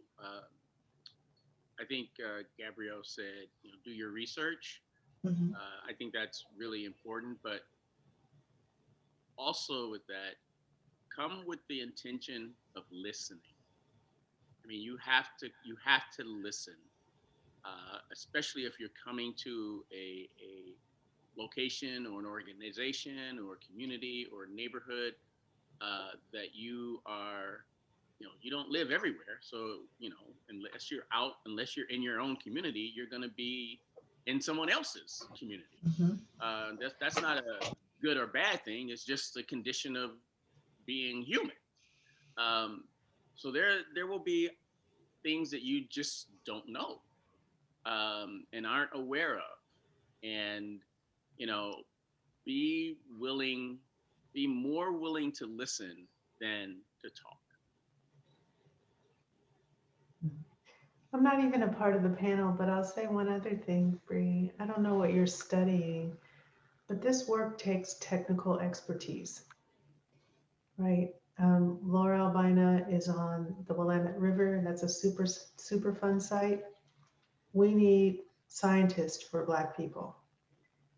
I think Gabrielle said, do your research. Mhm. I think that's really important, but also with that, come with the intention of listening. I mean, you have to listen, especially if you're coming to a location or an organization or community or neighborhood that you are, you don't live everywhere. So, unless you're in your own community, you're going to be in someone else's community. Mhm. That's not a good or bad thing. It's just a condition of being human. So there will be things that you just don't know and aren't aware of, and be more willing to listen than to talk. I'm not even a part of the panel, but I'll say one other thing, Bree. I don't know what you're studying, but this work takes technical expertise, right? Laura Albina is on the Willamette River, and that's a super fun site. We need scientists for Black people.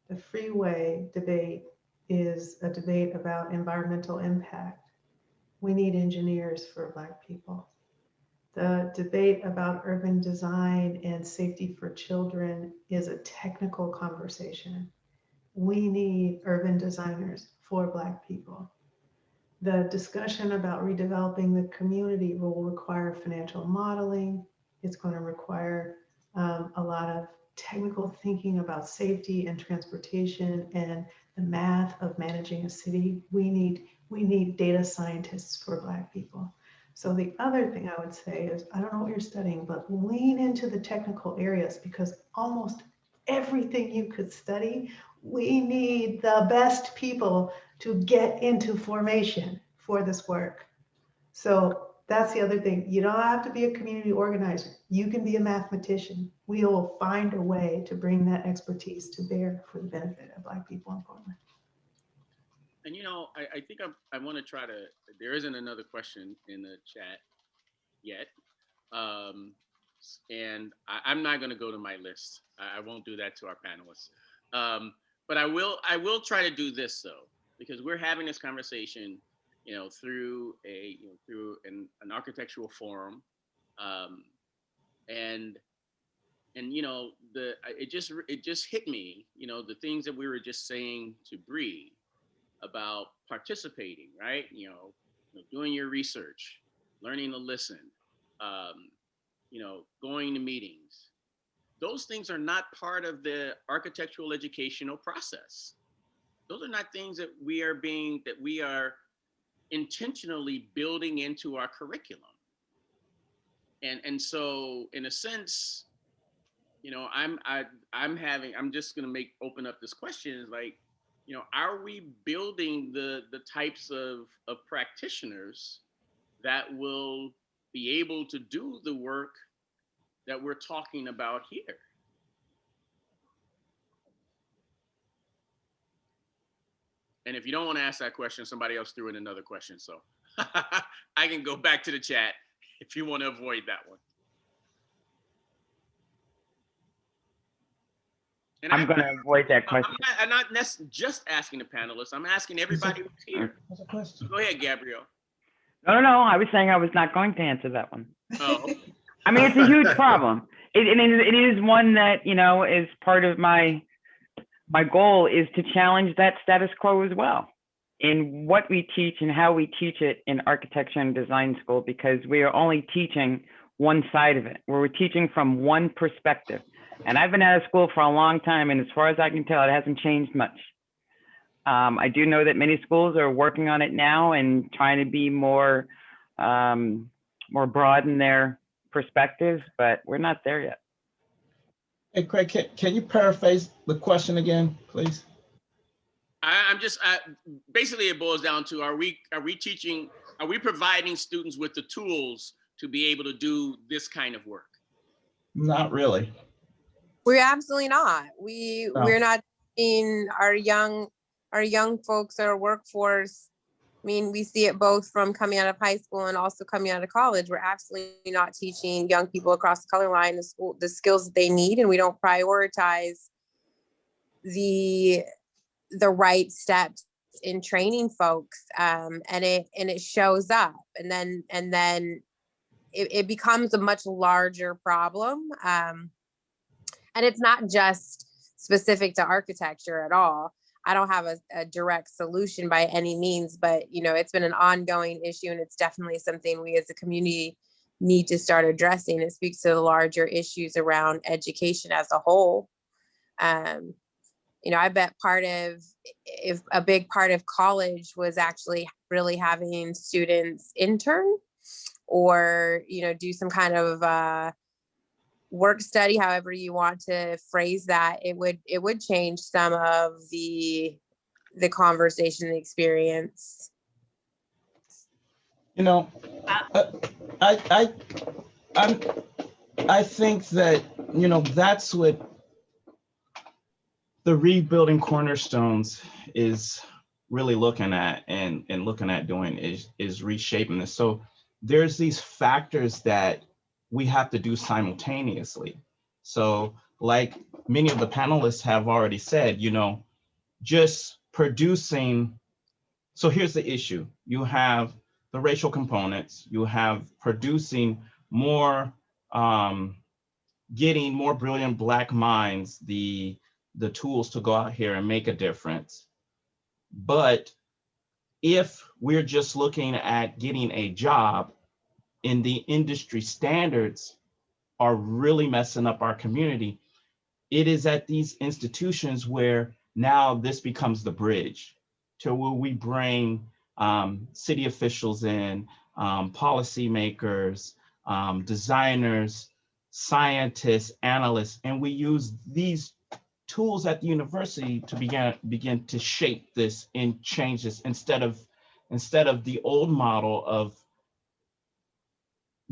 The freeway debate is a debate about environmental impact. We need engineers for Black people. The debate about urban design and safety for children is a technical conversation. We need urban designers for Black people. The discussion about redeveloping the community will require financial modeling. It's going to require a lot of technical thinking about safety and transportation and the math of managing a city. We need data scientists for Black people. So the other thing I would say is, I don't know what you're studying, but lean into the technical areas, because almost everything you could study, we need the best people to get into formation for this work. So that's the other thing. You don't have to be a community organizer. You can be a mathematician. We will find a way to bring that expertise to bear for the benefit of Black people in Portland. And I think I want to try to, there isn't another question in the chat yet. And I'm not going to go to my list. I won't do that to our panelists. But I will try to do this though, because we're having this conversation, through an architectural forum. And it just hit me, the things that we were just saying to Bree about participating, right? Doing your research, learning to listen, going to meetings. Those things are not part of the architectural educational process. Those are not things that we are intentionally building into our curriculum. And so in a sense, I'm just going to open up this question is like, are we building the types of practitioners that will be able to do the work that we're talking about here? And if you don't want to ask that question, somebody else threw in another question. So I can go back to the chat if you want to avoid that one. And I'm going to avoid that question. I'm not just asking the panelists. I'm asking everybody who's here. That's a question. Go ahead, Gabrielle. No, I was saying I was not going to answer that one. Oh. I mean, it's a huge problem. It is one that, is part of my goal is to challenge that status quo as well in what we teach and how we teach it in architecture and design school, because we are only teaching one side of it. We're teaching from one perspective. And I've been out of school for a long time, and as far as I can tell, it hasn't changed much. I do know that many schools are working on it now and trying to be more broad in their perspectives, but we're not there yet. Hey, Craig, can you paraphrase the question again, please? I'm just basically it boils down to are we teaching Are we providing students with the tools to be able to do this kind of work? Not really. We're absolutely not. We're not in our young folks, our workforce. I mean, we see it both from coming out of high school and also coming out of college. We're absolutely not teaching young people across the color line the skills that they need, and we don't prioritize the right steps in training folks, and it shows up, and then it becomes a much larger problem, and it's not just specific to architecture at all. I don't have a direct solution by any means, but it's been an ongoing issue, and it's definitely something we as a community need to start addressing. It speaks to the larger issues around education as a whole. I bet if a big part of college was actually really having students intern or, do some kind of work study, however you want to phrase that, it would change some of the conversation, the experience. I think that, that's what the Rebuilding Cornerstones is really looking at and looking at doing is reshaping this. So there's these factors that we have to do simultaneously. So like many of the panelists have already said, just producing. So here's the issue. You have the racial components, you have producing more, getting more brilliant Black minds, the tools to go out here and make a difference. But if we're just looking at getting a job, and the industry standards are really messing up our community, it is at these institutions where now this becomes the bridge to where we bring city officials in, policymakers, designers, scientists, analysts, and we use these tools at the university to begin to shape this and change this instead of the old model of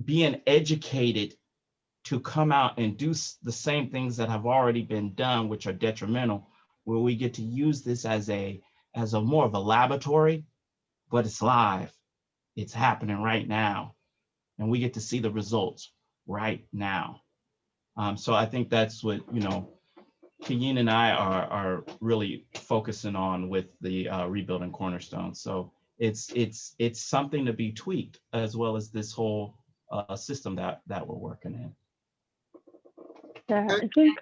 being educated to come out and do the same things that have already been done, which are detrimental, where we get to use this as a more of a laboratory, but it's live, it's happening right now, and we get to see the results right now. So I think that's what Keyin and I are really focusing on with the Rebuilding Cornerstones. So it's something to be tweaked, as well as this whole system that we're working in. Yeah, I think,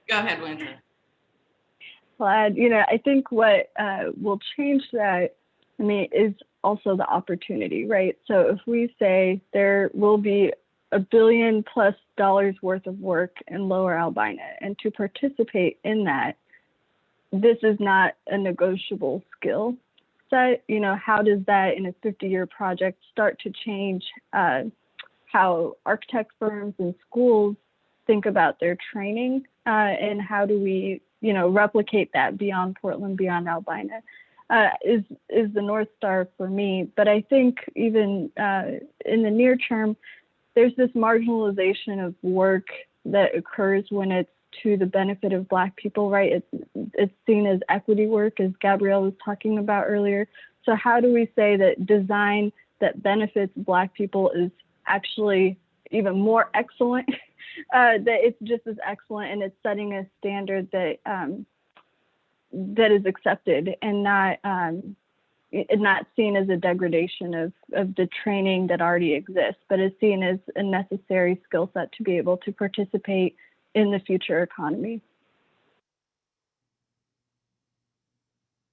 Go ahead, Winter. Glad, I think what will change that, is also the opportunity, right? So if we say there will be $1 billion+ worth of work in Lower Albina, and to participate in that, this is not a negotiable skill set. How does that in a 50-year project start to change how architect firms and schools think about their training, and how do we, replicate that beyond Portland, beyond Albina, is the North Star for me. But I think even in the near term, there's this marginalization of work that occurs when it's to the benefit of Black people, right? It's seen as equity work, as Gabrielle was talking about earlier. So how do we say that design that benefits Black people is actually even more excellent, that it's just as excellent, and it's setting a standard that that is accepted and not seen as a degradation of the training that already exists, but is seen as a necessary skill set to be able to participate in the future economy.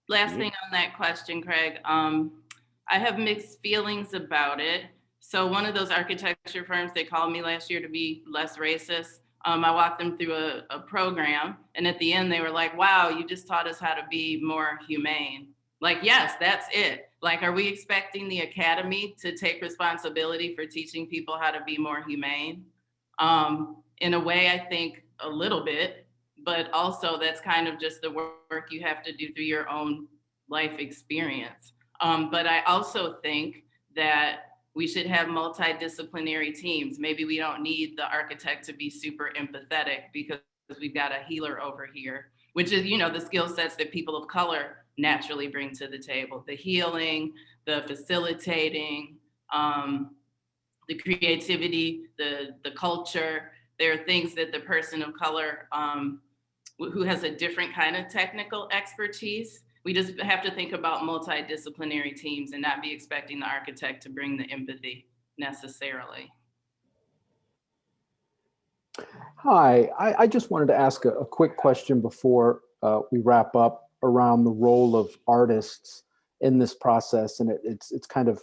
Last thing on that question, Craig, I have mixed feelings about it. So one of those architecture firms, they called me last year to be less racist. I walked them through a program, and at the end they were like, wow, you just taught us how to be more humane. Like, yes, that's it. Like, are we expecting the academy to take responsibility for teaching people how to be more humane? In a way, I think a little bit, but also that's kind of just the work you have to do through your own life experience. But I also think that we should have multidisciplinary teams. Maybe we don't need the architect to be super empathetic because we've got a healer over here, which is, the skill sets that people of color naturally bring to the table: the healing, the facilitating, the creativity, the culture. There are things that the person of color who has a different kind of technical expertise. We just have to think about multidisciplinary teams and not be expecting the architect to bring the empathy necessarily. Hi, I just wanted to ask a quick question before we wrap up around the role of artists in this process. And it's kind of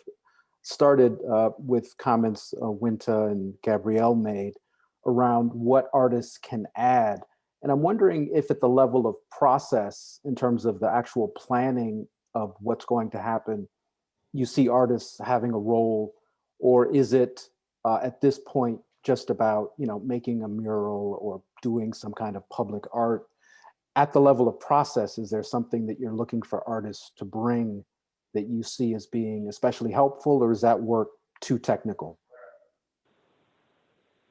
started with comments Winta and Gabrielle made around what artists can add. And I'm wondering if at the level of process, in terms of the actual planning of what's going to happen, you see artists having a role, or is it at this point just about, making a mural or doing some kind of public art? At the level of process, is there something that you're looking for artists to bring that you see as being especially helpful, or is that work too technical?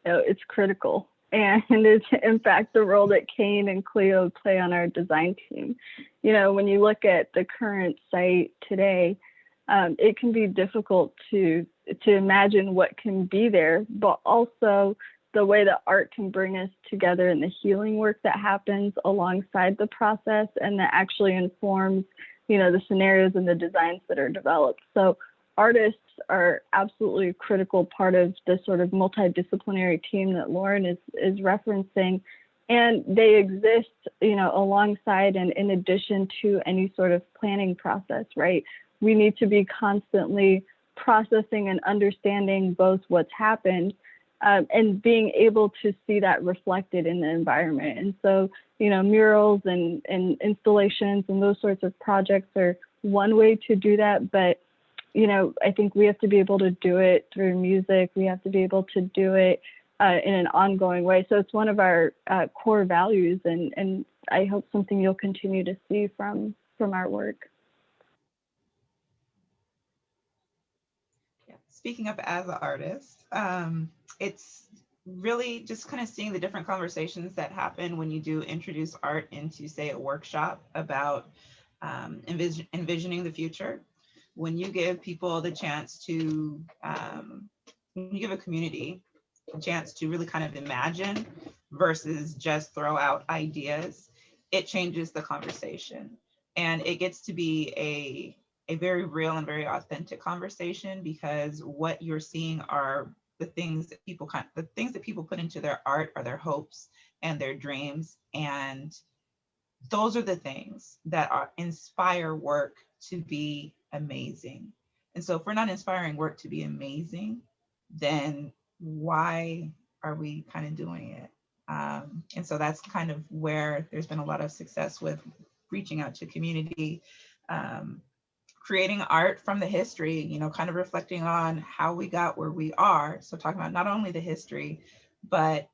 It's critical. And it's in fact the role that Kane and Cleo play on our design team. When you look at the current site today, it can be difficult to imagine what can be there, but also the way that art can bring us together and the healing work that happens alongside the process and that actually informs, the scenarios and the designs that are developed. So artists are absolutely a critical part of the sort of multidisciplinary team that Lauren is referencing. And they exist, alongside and in addition to any sort of planning process, right? We need to be constantly processing and understanding both what's happened and being able to see that reflected in the environment. And so, murals and installations and those sorts of projects are one way to do that. But, I think we have to be able to do it through music. We have to be able to do it in an ongoing way. So it's one of our core values, and I hope something you'll continue to see from our work. Yeah. Speaking of as an artist, it's really just kind of seeing the different conversations that happen when you do introduce art into, say, a workshop about envisioning the future. When you give people the chance to, when you give a community a chance to really kind of imagine versus just throw out ideas, it changes the conversation. And it gets to be a very real and very authentic conversation, because what you're seeing are the things that people put into their art are their hopes and their dreams. And those are the things that inspire work to be amazing. And so if we're not inspiring work to be amazing, then why are we kind of doing it? And so that's kind of where there's been a lot of success with reaching out to community, creating art from the history, kind of reflecting on how we got where we are. So talking about not only the history, but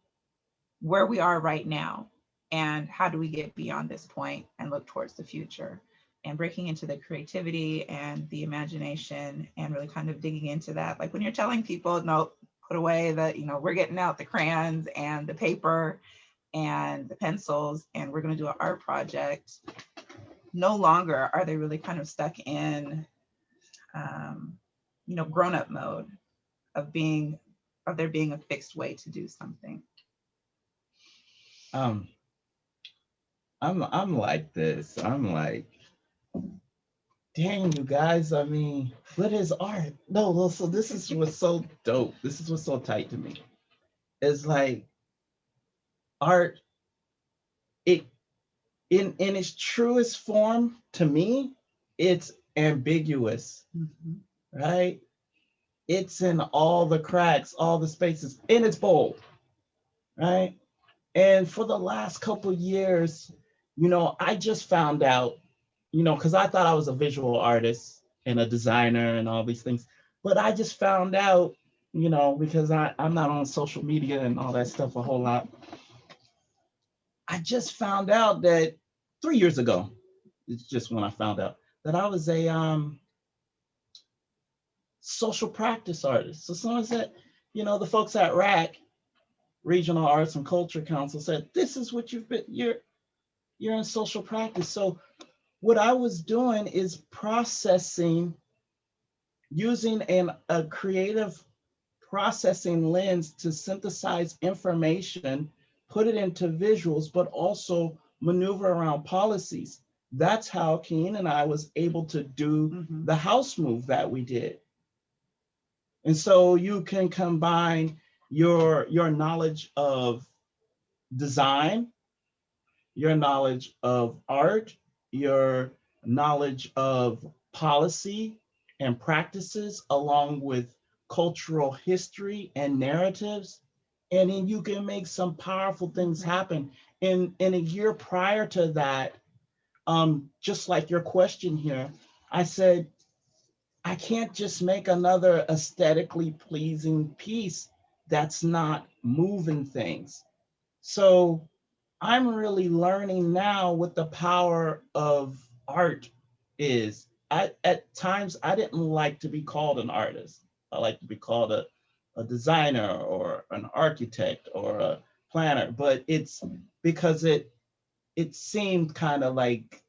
where we are right now and how do we get beyond this point and look towards the future, and breaking into the creativity and the imagination and really kind of digging into that. Like when you're telling people, no, put away the, we're getting out the crayons and the paper and the pencils and we're going to do an art project. No longer are they really kind of stuck in, grown-up mode of there being a fixed way to do something. I'm like this. I'm like, dang, you guys, what is art? No, so this is what's so dope. This is what's so tight to me. It's like art, in its truest form, to me, it's ambiguous, right? It's in all the cracks, all the spaces, and it's bold, right? And for the last couple of years, I just found out, because I thought I was a visual artist and a designer and all these things, but I just found out, because I'm not on social media and all that stuff a whole lot. I just found out that 3 years ago, it's just when I found out, that I was a social practice artist. So someone said, you know, the folks at RAC, Regional Arts and Culture Council, said, this is what you're in social practice. So what I was doing is processing, using a creative processing lens to synthesize information, put it into visuals, but also maneuver around policies. That's how Keen and I was able to do the house move that we did. And so you can combine your knowledge of design, your knowledge of art, your knowledge of policy and practices, along with cultural history and narratives, and then you can make some powerful things happen. In a year prior to that, just like your question here, I said, I can't just make another aesthetically pleasing piece that's not moving things. So I'm really learning now what the power of art is. At times, I didn't like to be called an artist. I like to be called a designer or an architect or a planner, but it's because it seemed kind of like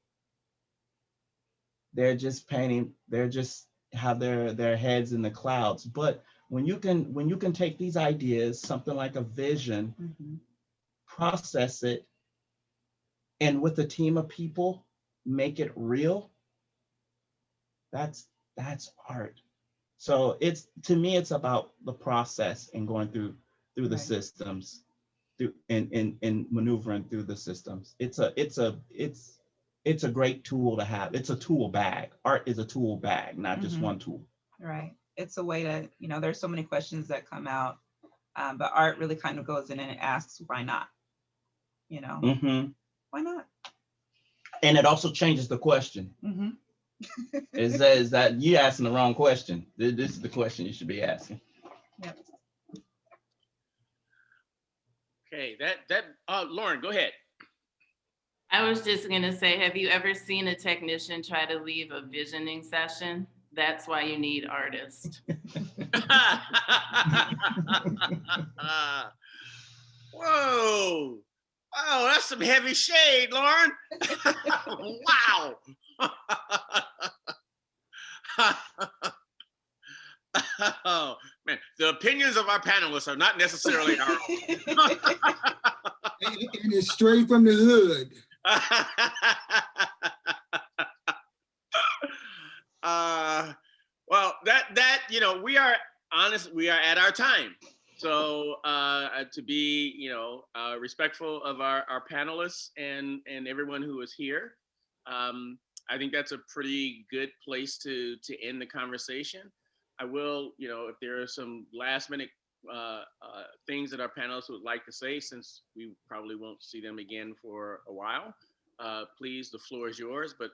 they're just painting, they're just have their heads in the clouds. But when you can take these ideas, something like a vision, process it, and with a team of people, make it real, that's art. So to me, it's about the process and going through the systems, and maneuvering through the systems. It's a great tool to have. It's a tool bag. Art is a tool bag, not just one tool. Right. It's a way to, there's so many questions that come out, but art really kind of goes in and it asks, why not? Why not? And it also changes the question. Is that you asking the wrong question? This is the question you should be asking. Yep. Okay, Lauren, go ahead. I was just gonna say, have you ever seen a technician try to leave a visioning session? That's why you need artists. Whoa. Oh, that's some heavy shade, Lauren. Wow. Oh, man, the opinions of our panelists are not necessarily our own. And it's straight from the hood. Well, we are honest, we are at our time. So to be, respectful of our panelists and everyone who is here, I think that's a pretty good place to end the conversation. I will, if there are some last minute things that our panelists would like to say, since we probably won't see them again for a while, please, the floor is yours. But,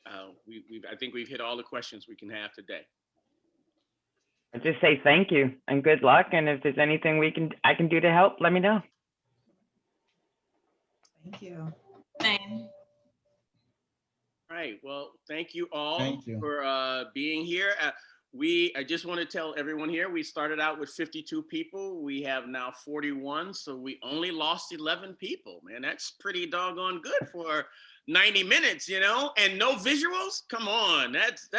I think we've hit all the questions we can have today. I just say thank you and good luck. And if there's anything I can do to help, let me know. Thank you. Same. All right. Well, thank you all Thank you. for being here. I just want to tell everyone here, we started out with 52 people. We have now 41. So we only lost 11 people, man. That's pretty doggone good for 90 minutes, and no visuals. Come on. That's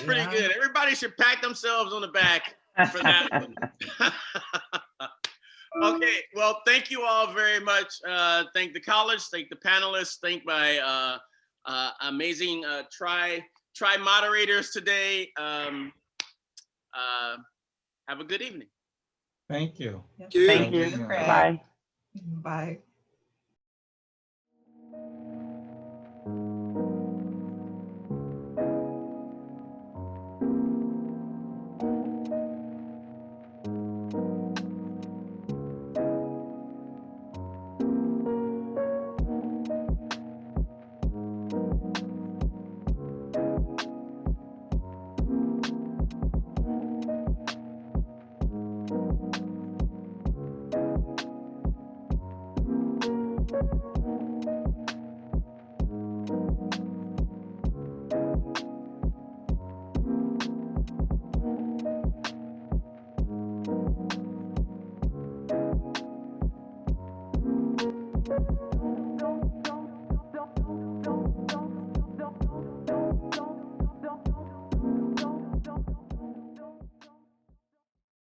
pretty good. Everybody should pat themselves on the back for that one. Okay, well, thank you all very much. Thank the college, thank the panelists, thank my amazing tri moderators today. Have a good evening. Thank you. Yep. Thank you. Bye. Bye.